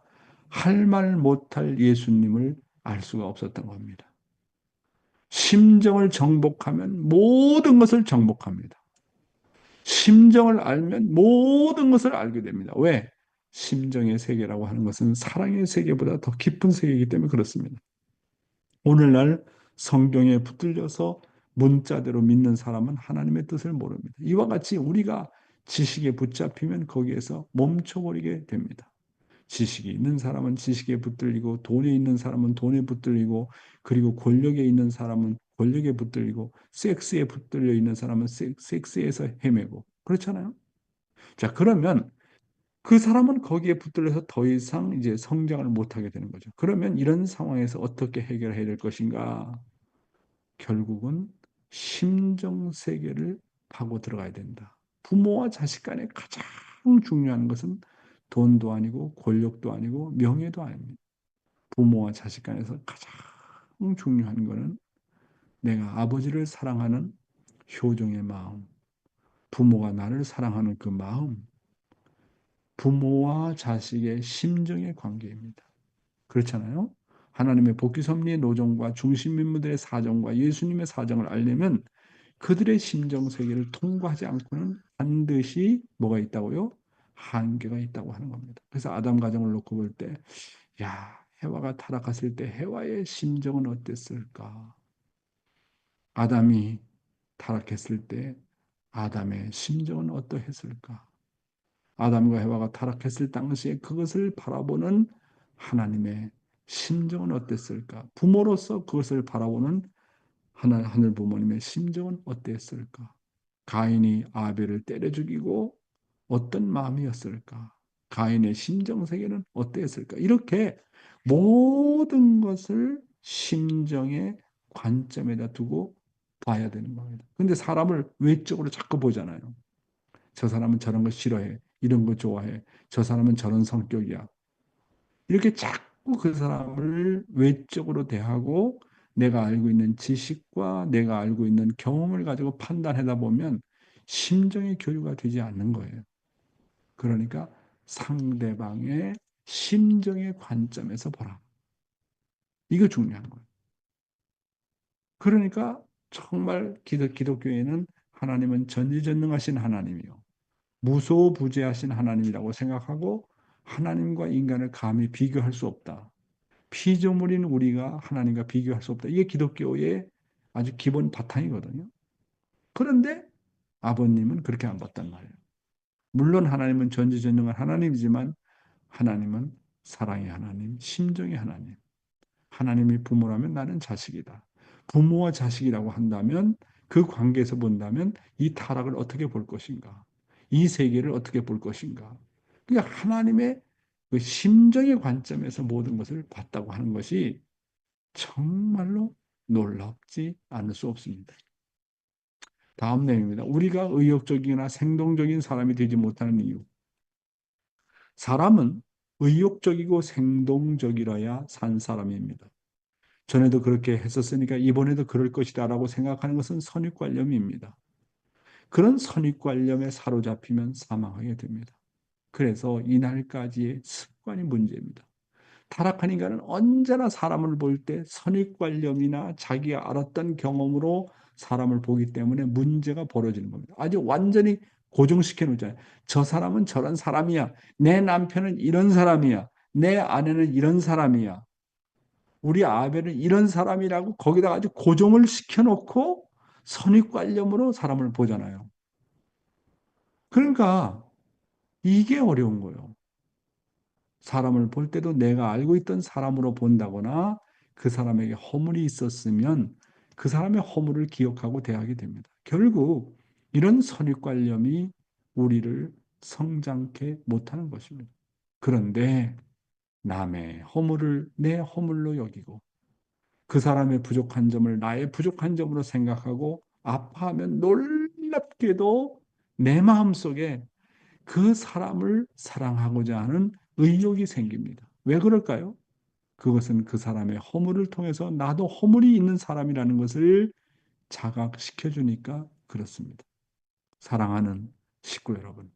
할 말 못할 예수님을 알 수가 없었던 겁니다. 심정을 정복하면 모든 것을 정복합니다. 심정을 알면 모든 것을 알게 됩니다. 왜? 심정의 세계라고 하는 것은 사랑의 세계보다 더 깊은 세계이기 때문에 그렇습니다. 오늘날 성경에 붙들려서 문자대로 믿는 사람은 하나님의 뜻을 모릅니다. 이와 같이 우리가 지식에 붙잡히면 거기에서 멈춰버리게 됩니다. 지식이 있는 사람은 지식에 붙들리고 돈에 있는 사람은 돈에 붙들리고 그리고 권력에 있는 사람은 권력에 붙들리고 섹스에 붙들려 있는 사람은 섹스에서 헤매고 그렇잖아요. 자, 그러면 그 사람은 거기에 붙들려서 더 이상 이제 성장을 못하게 되는 거죠. 그러면 이런 상황에서 어떻게 해결해야 될 것인가? 결국은 심정 세계를 파고 들어가야 된다. 부모와 자식 간에 가장 중요한 것은 돈도 아니고 권력도 아니고 명예도 아닙니다. 부모와 자식 간에서 가장 중요한 것은 내가 아버지를 사랑하는 효종의 마음, 부모가 나를 사랑하는 그 마음, 부모와 자식의 심정의 관계입니다. 그렇잖아요. 하나님의 복귀 섭리의 노정과 중심 인물들의 사정과 예수님의 사정을 알려면 그들의 심정 세계를 통과하지 않고는 반드시 뭐가 있다고요? 한계가 있다고 하는 겁니다. 그래서 아담 가정을 놓고 볼 때, 야, 해와가 타락했을 때 해와의 심정은 어땠을까? 아담이 타락했을 때 아담의 심정은 어떠했을까? 아담과 해와가 타락했을 당시에 그것을 바라보는 하나님의 심정은 어땠을까? 부모로서 그것을 바라보는 하늘 부모님의 심정은 어땠을까? 가인이 아벨을 때려 죽이고 어떤 마음이었을까? 가인의 심정 세계는 어땠을까? 이렇게 모든 것을 심정의 관점에다 두고 봐야 되는 겁니다. 근데 사람을 외적으로 자꾸 보잖아요. 저 사람은 저런 거 싫어해. 이런 거 좋아해. 저 사람은 저런 성격이야. 이렇게 자꾸 그 사람을 외적으로 대하고 내가 알고 있는 지식과 내가 알고 있는 경험을 가지고 판단하다 보면 심정의 교류가 되지 않는 거예요. 그러니까 상대방의 심정의 관점에서 보라. 이거 중요한 거예요. 그러니까 정말 기독교에는 하나님은 전지전능하신 하나님이요. 무소부재하신 하나님이라고 생각하고 하나님과 인간을 감히 비교할 수 없다. 피조물인 우리가 하나님과 비교할 수 없다. 이게 기독교의 아주 기본 바탕이거든요. 그런데 아버님은 그렇게 안 봤단 말이에요. 물론 하나님은 전지전능한 하나님이지만 하나님은 사랑의 하나님, 심정의 하나님. 하나님이 부모라면 나는 자식이다. 부모와 자식이라고 한다면 그 관계에서 본다면 이 타락을 어떻게 볼 것인가? 이 세계를 어떻게 볼 것인가? 그러니까 하나님의 그 심정의 관점에서 모든 것을 봤다고 하는 것이 정말로 놀랍지 않을 수 없습니다. 다음 내용입니다. 우리가 의욕적이나 생동적인 사람이 되지 못하는 이유. 사람은 의욕적이고 생동적이라야 산 사람입니다. 전에도 그렇게 했었으니까 이번에도 그럴 것이다라고 생각하는 것은 선입관념입니다. 그런 선입관념에 사로잡히면 사망하게 됩니다. 그래서 이날까지의 습관이 문제입니다. 타락한 인간은 언제나 사람을 볼 때 선입관념이나 자기가 알았던 경험으로 사람을 보기 때문에 문제가 벌어지는 겁니다. 아주 완전히 고정시켜 놓잖아요. 저 사람은 저런 사람이야. 내 남편은 이런 사람이야. 내 아내는 이런 사람이야. 우리 아벨은 이런 사람이라고 거기다가 아주 고정을 시켜놓고 선입관념으로 사람을 보잖아요. 그러니까 이게 어려운 거예요. 사람을 볼 때도 내가 알고 있던 사람으로 본다거나 그 사람에게 허물이 있었으면 그 사람의 허물을 기억하고 대하게 됩니다. 결국 이런 선입관념이 우리를 성장케 못하는 것입니다. 그런데 남의 허물을 내 허물로 여기고 그 사람의 부족한 점을 나의 부족한 점으로 생각하고 아파하면 놀랍게도 내 마음속에 그 사람을 사랑하고자 하는 의욕이 생깁니다. 왜 그럴까요? 그것은 그 사람의 허물을 통해서 나도 허물이 있는 사람이라는 것을 자각시켜 주니까 그렇습니다. 사랑하는 식구 여러분,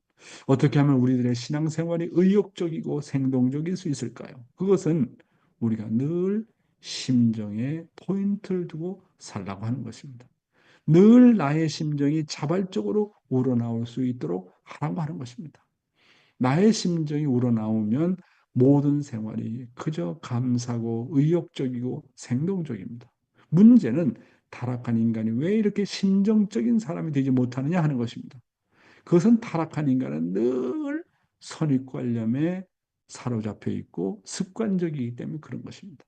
어떻게 하면 우리들의 신앙생활이 의욕적이고 생동적일 수 있을까요? 그것은 우리가 늘 심정에 포인트를 두고 살라고 하는 것입니다. 늘 나의 심정이 자발적으로 우러나올 수 있도록 하라고 하는 것입니다. 나의 심정이 우러나오면 모든 생활이 그저 감사고 의욕적이고 생동적입니다. 문제는 타락한 인간이 왜 이렇게 심정적인 사람이 되지 못하느냐 하는 것입니다. 그것은 타락한 인간은 늘 선입관념에 사로잡혀 있고 습관적이기 때문에 그런 것입니다.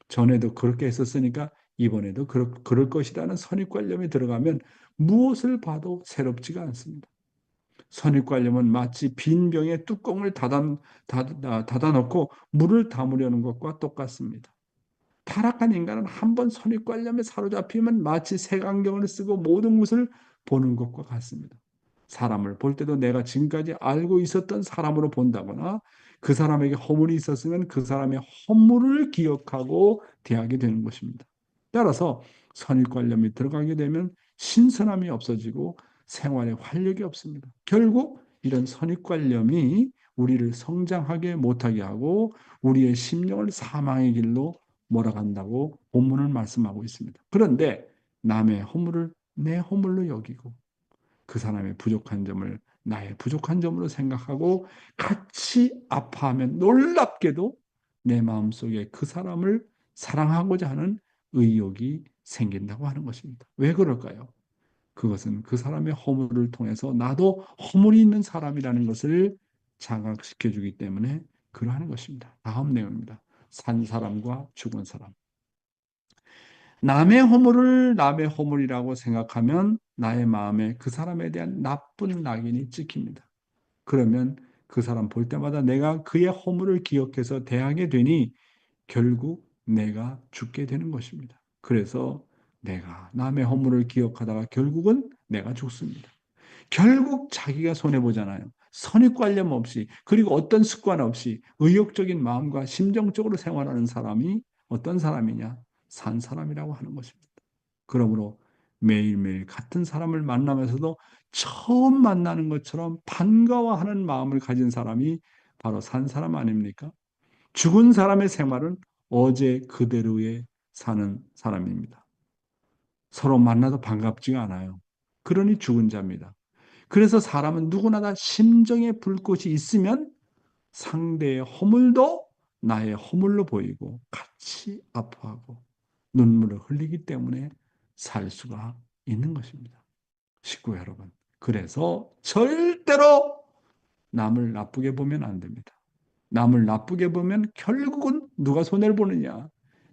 전에도 그렇게 했었으니까 이번에도 그럴 것이라는 선입관념이 들어가면 무엇을 봐도 새롭지가 않습니다. 선입관념은 마치 빈 병에 뚜껑을 닫아놓고 물을 담으려는 것과 똑같습니다. 타락한 인간은 한 번 선입관념에 사로잡히면 마치 색안경을 쓰고 모든 것을 보는 것과 같습니다. 사람을 볼 때도 내가 지금까지 알고 있었던 사람으로 본다거나 그 사람에게 허물이 있었으면 그 사람의 허물을 기억하고 대하게 되는 것입니다. 따라서 선입관념이 들어가게 되면 신선함이 없어지고 생활에 활력이 없습니다. 결국 이런 선입관념이 우리를 성장하게 못하게 하고 우리의 심령을 사망의 길로 몰아간다고 본문은 말씀하고 있습니다. 그런데 남의 허물을 내 허물로 여기고 그 사람의 부족한 점을 나의 부족한 점으로 생각하고 같이 아파하면 놀랍게도 내 마음속에 그 사람을 사랑하고자 하는 의욕이 생긴다고 하는 것입니다. 왜 그럴까요? 그것은 그 사람의 허물을 통해서 나도 허물이 있는 사람이라는 것을 자각시켜 주기 때문에 그러하는 것입니다. 다음 내용입니다. 산 사람과 죽은 사람. 남의 허물을 남의 허물이라고 생각하면 나의 마음에 그 사람에 대한 나쁜 낙인이 찍힙니다. 그러면 그 사람 볼 때마다 내가 그의 허물을 기억해서 대하게 되니 결국 내가 죽게 되는 것입니다. 그래서 내가 남의 허물을 기억하다가 결국은 내가 죽습니다. 결국 자기가 손해보잖아요. 선입관념 없이 그리고 어떤 습관 없이 의욕적인 마음과 심정적으로 생활하는 사람이 어떤 사람이냐? 산 사람이라고 하는 것입니다. 그러므로 매일매일 같은 사람을 만나면서도 처음 만나는 것처럼 반가워하는 마음을 가진 사람이 바로 산 사람 아닙니까? 죽은 사람의 생활은 어제 그대로의 사는 사람입니다. 서로 만나도 반갑지가 않아요. 그러니 죽은 자입니다. 그래서 사람은 누구나 다 심정의 불꽃이 있으면 상대의 허물도 나의 허물로 보이고 같이 아파하고 눈물을 흘리기 때문에 살 수가 있는 것입니다. 식구 여러분. 그래서 절대로 남을 나쁘게 보면 안 됩니다. 남을 나쁘게 보면 결국은 누가 손해를 보느냐?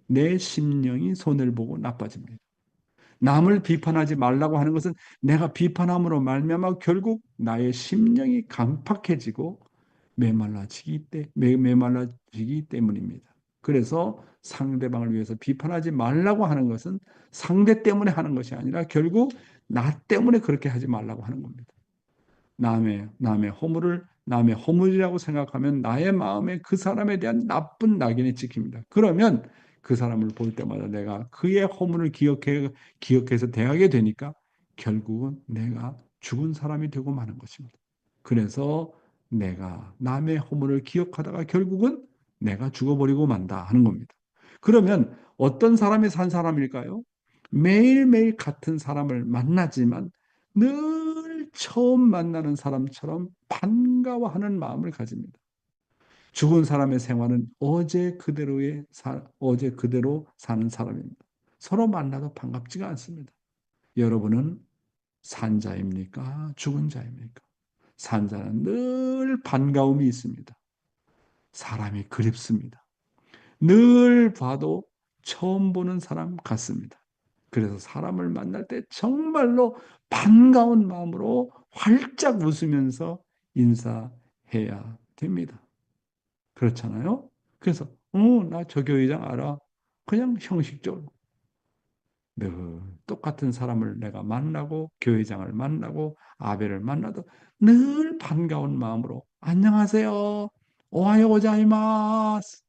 내 심령이 손해를 보고 나빠집니다. 남을 비판하지 말라고 하는 것은 내가 비판함으로 말미암아 결국 나의 심령이 강팍해지고 메말라지기 때문입니다. 그래서 상대방을 위해서 비판하지 말라고 하는 것은 상대 때문에 하는 것이 아니라 결국 나 때문에 그렇게 하지 말라고 하는 겁니다. 남의 허물을 남의 허물이라고 생각하면 나의 마음에 그 사람에 대한 나쁜 낙인이 찍힙니다. 그러면 그 사람을 볼 때마다 내가 그의 허물을 기억해서 대하게 되니까 결국은 내가 죽은 사람이 되고 마는 것입니다. 그래서 내가 남의 허물을 기억하다가 결국은 내가 죽어버리고 만다 하는 겁니다. 그러면 어떤 사람이 산 사람일까요? 매일매일 같은 사람을 만나지만 늘 처음 만나는 사람처럼 반가워하는 마음을 가집니다. 죽은 사람의 생활은 어제 그대로 사는 사람입니다. 서로 만나도 반갑지가 않습니다. 여러분은 산자입니까? 죽은 자입니까? 산자는 늘 반가움이 있습니다. 사람이 그립습니다. 늘 봐도 처음 보는 사람 같습니다. 그래서 사람을 만날 때 정말로 반가운 마음으로 활짝 웃으면서 인사해야 됩니다. 그렇잖아요? 그래서 나 저 교회장 알아. 그냥 형식적으로 늘 똑같은 사람을 내가 만나고 교회장을 만나고 아벨을 만나도 늘 반가운 마음으로 안녕하세요. 오하요 고자이마스.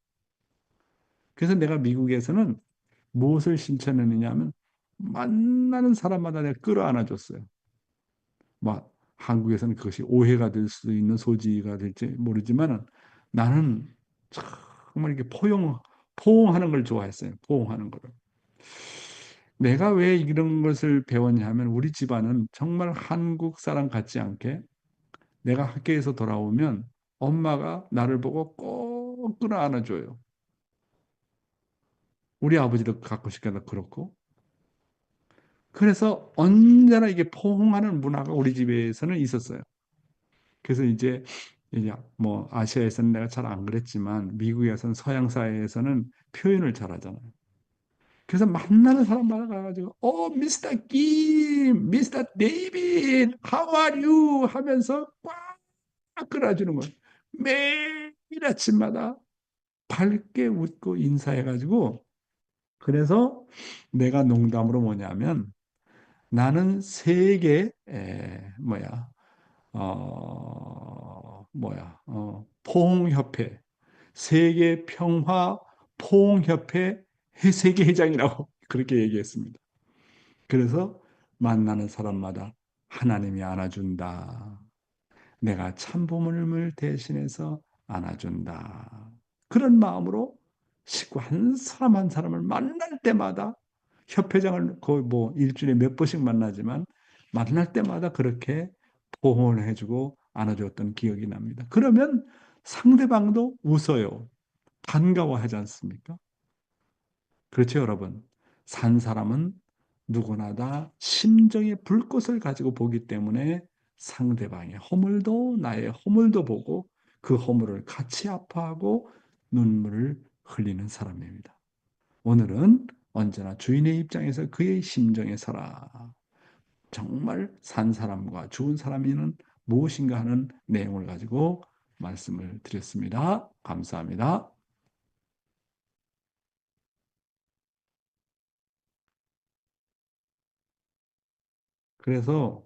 그래서 내가 미국에서는 무엇을 실천했느냐 하면 만나는 사람마다 내가 끌어안아 줬어요. 막 한국에서는 그것이 오해가 될 수 있는 소지가 될지 모르지만 나는 정말 이렇게 포옹하는 걸 좋아했어요. 포옹하는 거를. 내가 왜 이런 것을 배웠냐 하면 우리 집안은 정말 한국 사람 같지 않게 내가 학교에서 돌아오면 엄마가 나를 보고 꼭 끌어안아 줘요. 우리 아버지도 가끔씩마다 그렇고. 그래서 언제나 이게 포옹하는 문화가 우리 집에서는 있었어요. 그래서 이제 뭐 아시아에서는 내가 잘 안 그랬지만 미국에서는 서양 사회에서는 표현을 잘하잖아요. 그래서 만나는 사람마다 가가지고 미스터 김, 미스터 데이빗, how are you 하면서 꽉 끌어주는 거예요. 매일 아침마다 밝게 웃고 인사해가지고 그래서 내가 농담으로 뭐냐면 나는 세계 포옹협회 세계 평화 포옹협회 세계 회장이라고 그렇게 얘기했습니다. 그래서 만나는 사람마다 하나님이 안아준다. 내가 참부모님을 대신해서 안아준다. 그런 마음으로 식구 한 사람 한 사람을 만날 때마다 협회장을 거의 뭐 일주일에 몇 번씩 만나지만 만날 때마다 그렇게 보호를 해주고 안아줬던 기억이 납니다. 그러면 상대방도 웃어요. 반가워하지 않습니까? 그렇죠, 여러분. 산 사람은 누구나 다 심정의 불꽃을 가지고 보기 때문에 상대방의 허물도 나의 허물도 보고 그 허물을 같이 아파하고 눈물을 흘리는 사람입니다. 오늘은 언제나 주인의 입장에서 그의 심정에 서라. 정말 산 사람과 죽은 사람이는 무엇인가 하는 내용을 가지고 말씀을 드렸습니다. 감사합니다. 그래서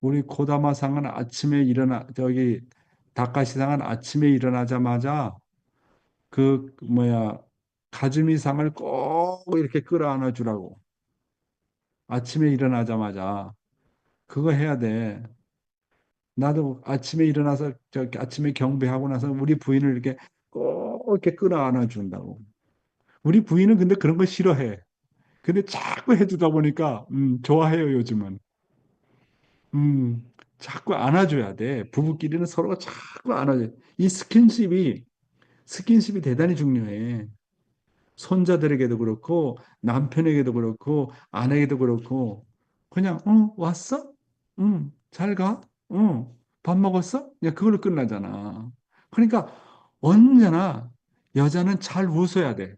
우리 고다마상은 아침에 일어나 저기 다카시상은 아침에 일어나자마자 그 뭐야 가즈미상을 꼭 이렇게 끌어안아 주라고. 아침에 일어나자마자 그거 해야 돼. 나도 아침에 일어나서 저 아침에 경배하고 나서 우리 부인을 이렇게 꼭 이렇게 끌어안아 준다고. 우리 부인은 근데 그런 거 싫어해. 근데 자꾸 해주다 보니까 좋아해요 요즘은. 음, 자꾸 안아줘야 돼. 부부끼리는 서로가 자꾸 안아줘. 이 스킨십이 대단히 중요해. 손자들에게도 그렇고, 남편에게도 그렇고, 아내에게도 그렇고, 그냥, 왔어? 응, 잘 가? 응, 밥 먹었어? 그냥 그걸로 끝나잖아. 그러니까 언제나 여자는 잘 웃어야 돼.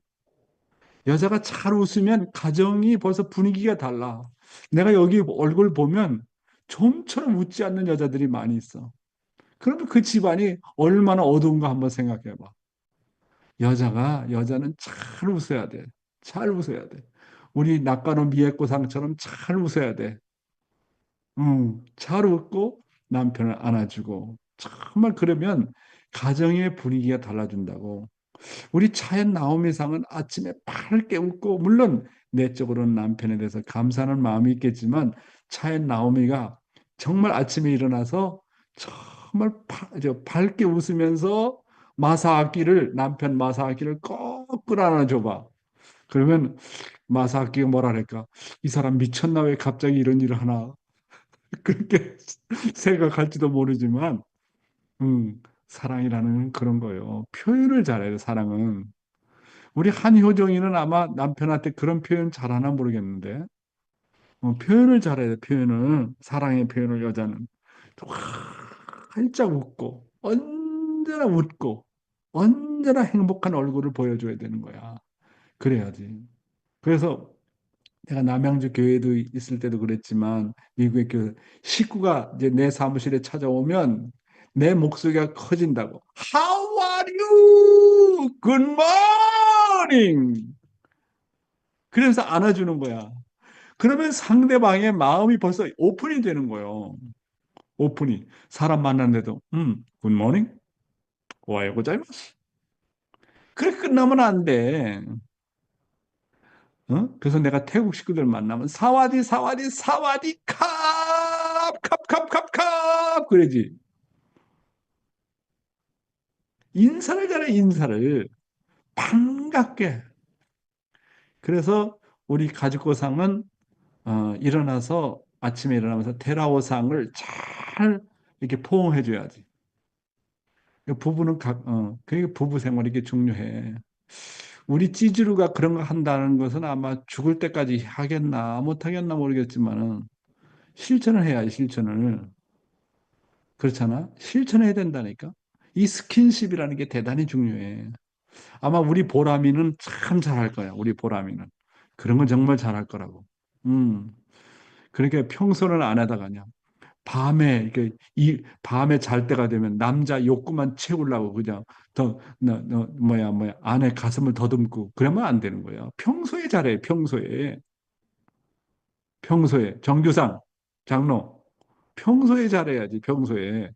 여자가 잘 웃으면 가정이 벌써 분위기가 달라. 내가 여기 얼굴 보면 좀처럼 웃지 않는 여자들이 많이 있어. 그러면 그 집안이 얼마나 어두운가 한번 생각해 봐. 여자는 잘 웃어야 돼. 잘 웃어야 돼. 우리 낙가노 미에코상처럼 잘 웃어야 돼. 잘 웃고 남편을 안아주고. 정말 그러면 가정의 분위기가 달라진다고. 우리 차엔 나오미상은 아침에 밝게 웃고 물론 내적으로는 남편에 대해서 감사하는 마음이 있겠지만 차엔 나오미가 정말 아침에 일어나서 정말 밝게 웃으면서 남편 마사아키를 꼭 끌어안아 줘봐. 그러면 마사아키가 뭐랄까? 이 사람 미쳤나 왜 갑자기 이런 일을 하나? 그렇게 생각할지도 모르지만 사랑이라는 그런 거예요. 표현을 잘해야 돼, 사랑은. 우리 한효정이는 아마 남편한테 그런 표현 잘하나 모르겠는데, 표현을 잘해야 돼, 표현을. 사랑의 표현을 여자는. 활짝 웃고, 언제나 행복한 얼굴을 보여줘야 되는 거야. 그래야지. 그래서 내가 남양주 교회도 있을 때도 그랬지만, 미국의 교회, 식구가 이제 내 사무실에 찾아오면 내 목소리가 커진다고. How are you? Good morning! 그래서 안아주는 거야. 그러면 상대방의 마음이 벌써 오픈이 되는 거예요. 오픈이. 사람 만났는데도, 굿모닝? 오하요 고자이마스. 그렇게 끝나면 안 돼. 어? 그래서 내가 태국 식구들 만나면 사와디 캅 그러지. 인사를 잘해 인사를 반갑게. 그래서 우리 가족고상은 일어나서 아침에 일어나면서 테라오상을 잘 이렇게 포옹해 줘야지. 부부는 그게 부부 생활이 이게 중요해. 우리 찌즈루가 그런 거 한다는 것은 아마 죽을 때까지 하겠나 못하겠나 모르겠지만은 실천을 해야지 실천을. 그렇잖아. 실천해야 된다니까. 이 스킨십이라는 게 대단히 중요해. 아마 우리 보람이는 참 잘할 거야. 우리 보람이는 그런 건 정말 잘할 거라고. 음. 그러니까 평소는 안 하다가냐. 밤에 이렇게 이 밤에 잘 때가 되면 남자 욕구만 채우려고 그냥 더 뭐야 안에 가슴을 더듬고 그러면 안 되는 거야. 평소에 잘해. 평소에 정규상 장로 평소에 잘해야지. 평소에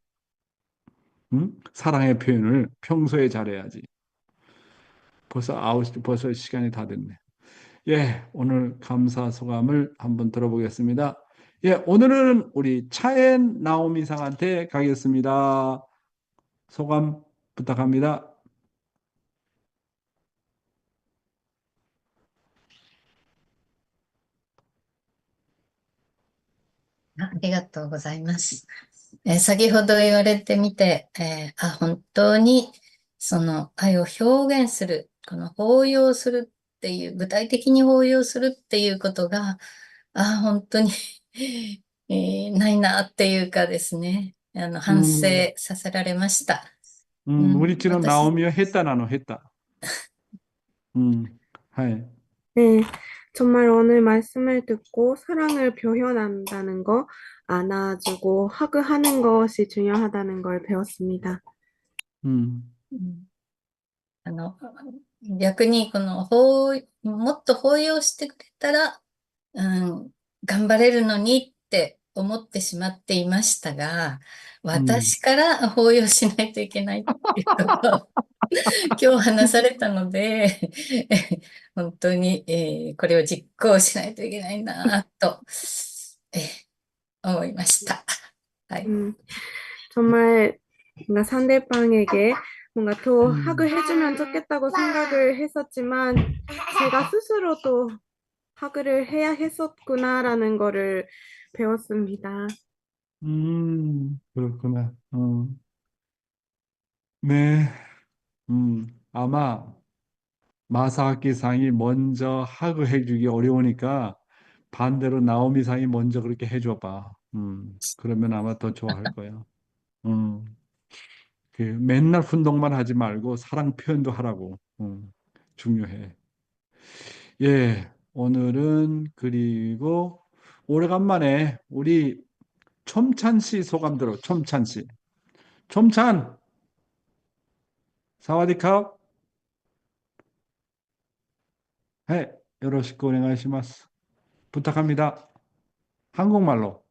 사랑의 표현을 평소에 잘해야지. 벌써 시간이 다 됐네. 예, 오늘 감사 소감을 한번 들어보겠습니다. 예, 오늘은 우리 차엔 나오미 상한테 가겠습니다. 소감 부탁합니다. ありがとうございます。先ほど言われてみて、本当にその愛を表現する、この抱擁するっていう、具体的に抱擁するっていうことが、本当にないなっていうかですね、反省 음, させられました。우리처럼 私、 나오미가 했다 나노 했다. 하이. 네, 정말 오늘 말씀을 듣고 사랑을 표현한다는 거, 안아주고 하그하는 것이 중요하다는 걸 배웠습니다. 음, うんあの、逆にもっと抱擁してくれたら、うん、頑張れるのにって思ってしまっていましたが、음, 私から抱擁しないといけないっていうことを今日話されたので、本当に、これを実行しないといけないなと、思いました。はい。 음, 정말 뭔가 상대방에게 뭔가 더 음, 하그해주면 좋겠다고 생각을 했었지만 제가 스스로도 하그를 해야 했었구나라는 거를 배웠습니다. 그렇구나. 네, 아마 마사aki 상이 먼저 하그해주기 어려우니까 반대로 나오미 상이 먼저 그렇게 해줘봐. 그러면 아마 더 좋아할 거야. 음, 그 맨날 훈동만 하지 말고 사랑 표현도 하라고. 중요해. 예, 오늘은 그리고 오래간만에 우리 촘찬 씨 소감 들어. 촘찬 씨. 촘찬, 사와디캅. 네, 요로시쿠 오네가이시마스. 부탁합니다. 한국말로.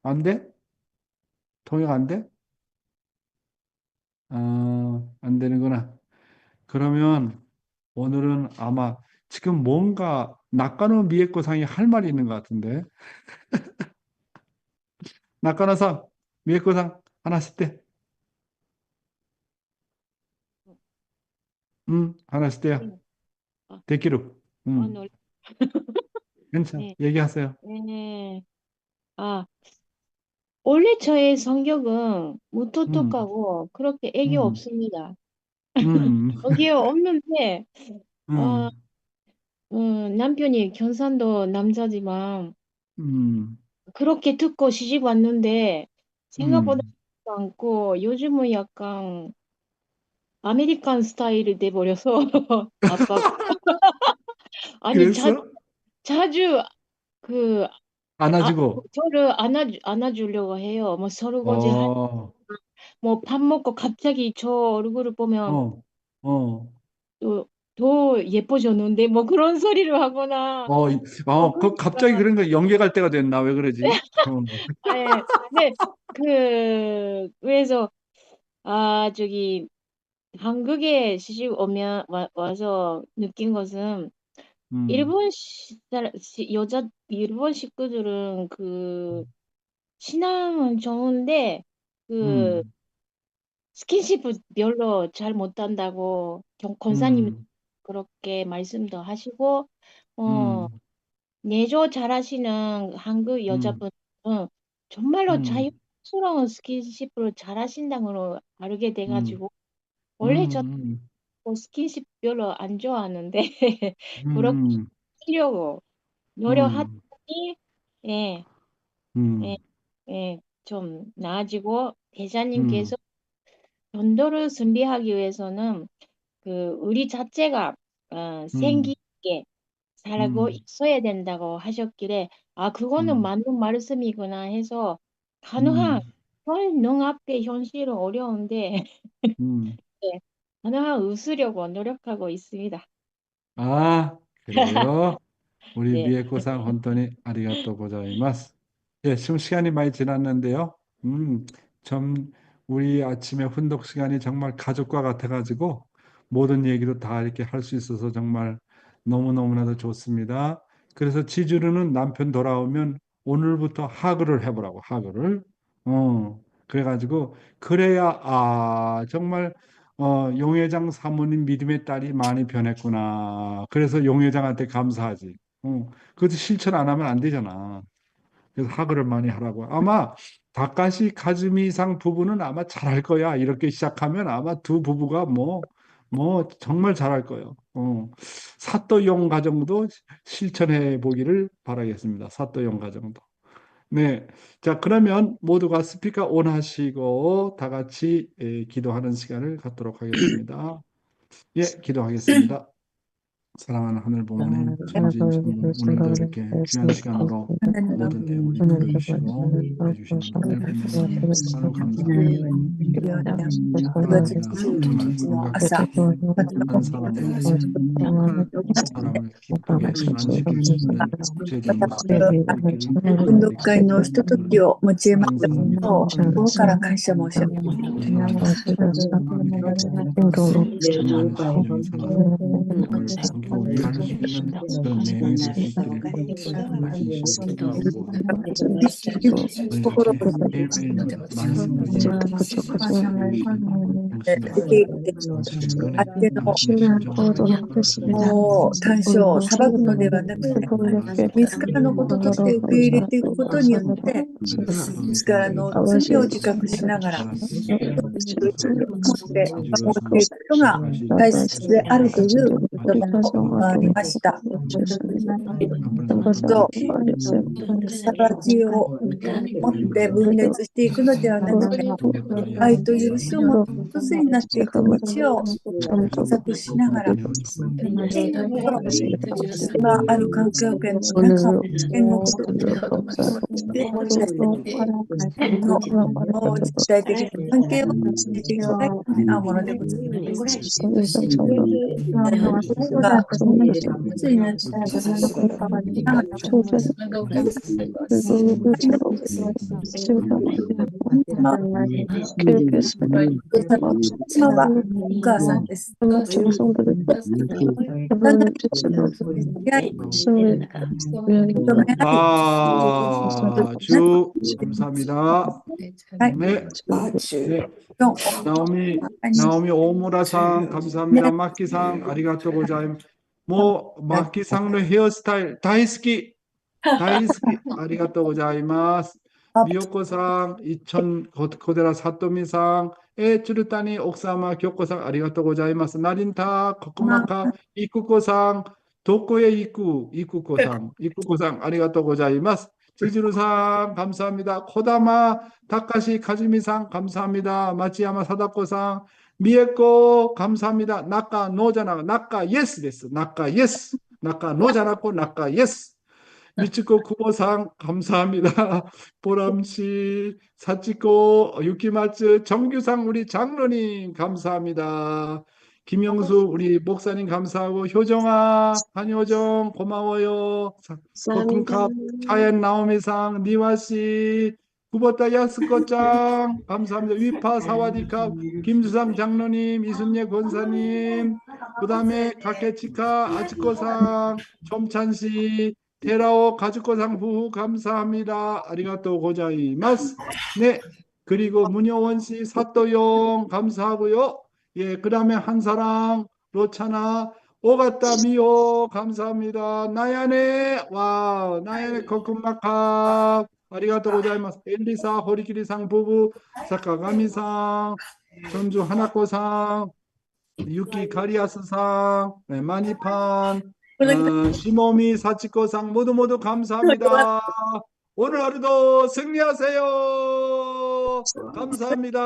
안 돼? 통역 안 돼? 안 되는구나. 그러면 오늘은 아마 지금 뭔가 낙가노 미에코상이 할 말이 있는 것 같은데. 낙가노상, 미에코상, 하나 쓸때. 하나 쓸때요. うんあ、데키루. あの、괜찮아. 네, 얘기하세요. 네. 아, 원래 저의 성격은 음, 무뚝뚝하고 그렇게 애교 음, 없습니다. 음, 애교 없는데, 어, 음, 남편이 경상도 남자지만 음, 그렇게 듣고 시집 왔는데 생각보다 음. 않고 요즘은 약간 아메리칸 스타일이 돼버려서 아빠가 아니 그래서 자주 그 안아주고, 저를 안아주려고 해요. 뭐 설거지 어, 뭐 밥 먹고 갑자기 저 얼굴을 보면 어, 어, 또 더 예뻐졌는데 뭐 그런 소리를 하거나 그 갑자기 그러니까 그런 거 연계갈 때가 됐나? 왜 그러지? 예. 네. 그래서 저기 한국에 시집 오면 와서 느낀 것은 음, 일본 여자 일본 식구들은 그 신앙은 좋은데 그 음, 스킨십을 별로 잘 못한다고 권사님 음, 그렇게 말씀도 하시고 어 음, 내조 잘하시는 한국 음, 여자분은 정말로 음, 자연스러운 스킨십을 잘하신다는 걸 알게 음, 돼가지고 원래 저 음, 스킨십 별로 안 좋아하는데 그렇게 음, 하려고 음, 노력하더니 예, 예, 음, 예, 좀 나아지고 음, 대사님께서 전도를 준비하기 위해서는 그 우리 자체가 생기 음, 있게 살고 음, 있어야 된다고 하셨길래 그거는 음, 맞는 말씀이구나 해서 가능한 음, 눈앞의 현실은 어려운데 음. 네, 가능한 웃으려고 노력하고 있습니다. 아, 그래요? 우리 네, 미에코상 혼돈이 아리가또 고자이마스. 예, 지금 시간이 많이 지났는데요. 좀 우리 아침에 훈독 시간이 정말 가족과 같아가지고 모든 얘기도 다 이렇게 할 수 있어서 정말 너무너무나도 좋습니다. 그래서 지주로는 남편 돌아오면 오늘부터 하교를 해보라고, 하교를. 그래가지고, 그래야, 정말, 용 회장 사모님 믿음의 딸이 많이 변했구나. 그래서 용 회장한테 감사하지. 그것도 실천 안 하면 안 되잖아. 그래서 하교를 많이 하라고. 아마, 다카시 카즈미상 부부는 아마 잘할 거야. 이렇게 시작하면 아마 두 부부가 정말 잘할 거예요. 사또용 가정도 실천해 보기를 바라겠습니다. 사또용 가정도. 네. 자, 그러면 모두가 스피커 온 하시고 다 같이 기도하는 시간을 갖도록 하겠습니다. 예, 기도하겠습니다. 사랑하는 하늘 부모님, 천진 천문, 오늘도 이렇게 귀한 시간으로 모든 때 우리 불러주시고 해주신 하늘 부모님, 하루 감사합니다. 감사합니다. 정말 온갖 한 사람을 기쁘게 전환시킬 수 있는 제된 모습을 보이기를 運動会のひとときを持ち得ましたことを心から感謝申し上げます。 短所を裁くのではなくて、自らのこととして受け入れていくことによって、自らの罪を自覚しながら、持って守っていくことが大切であるという言葉もありました。裁きを持って分裂していくのではなくて、愛と許しを持って一つになっていく道を模索しながら、今ある環境圏の中を天国と実体的な関係を築いていきたいというものでございます。が一つになって妻はお母さんです。주 감사합니다. 네. 네. 나오미 오무라상 감사합니다. 마키상 아리가또 고자임. 마키상의 헤어스타일 다이스키 아리가또 고자이마스. 미요코상 이천 고데라 사토미상 에츠르타니 옥사마 교코상 아리가또 고자이마스. 나린타 코코마카 이쿠코상 도코에 이쿠코상 아리가또 고자이마스. 지지루상 감사합니다. 코다마 다카시 카즈미상 감사합니다. 마치야마 사다코상 미에코 감사합니다. 나카 노자나 나카 예스 데스. 나카 예스. 나카 노자나코 나카 예스. 미츠코 쿠보상 감사합니다. 보람씨 사치코 유키마츠 정규상 우리 장로님 감사합니다. 김영수 우리 목사님 감사하고 효정아 한효정 고마워요. 코쿤캅 차엔 나오미상 니와씨 구보타 야스코짱 감사합니다. 위파 사와디캅 김주상 장로님 이순예 권사님 그 다음에 가케치카 아츠코상 점찬씨 테라오 가즈코상 부부 감사합니다. 아리가또 고자이마스. 네, 그리고 문효원씨 사또용 감사하고요. 예, 그 다음에 한사랑 로차나 오가타 미호 감사합니다. 나야네 와 나야네 코쿤마카 아리가또 고자이마스. 엘리사 호리키리상 부부 사카가미상 전주 하나코상 유키 카리아스상 네, 마니판 시모미 사치코상 모두 감사합니다. 오늘 하루도 승리하세요. 감사합니다.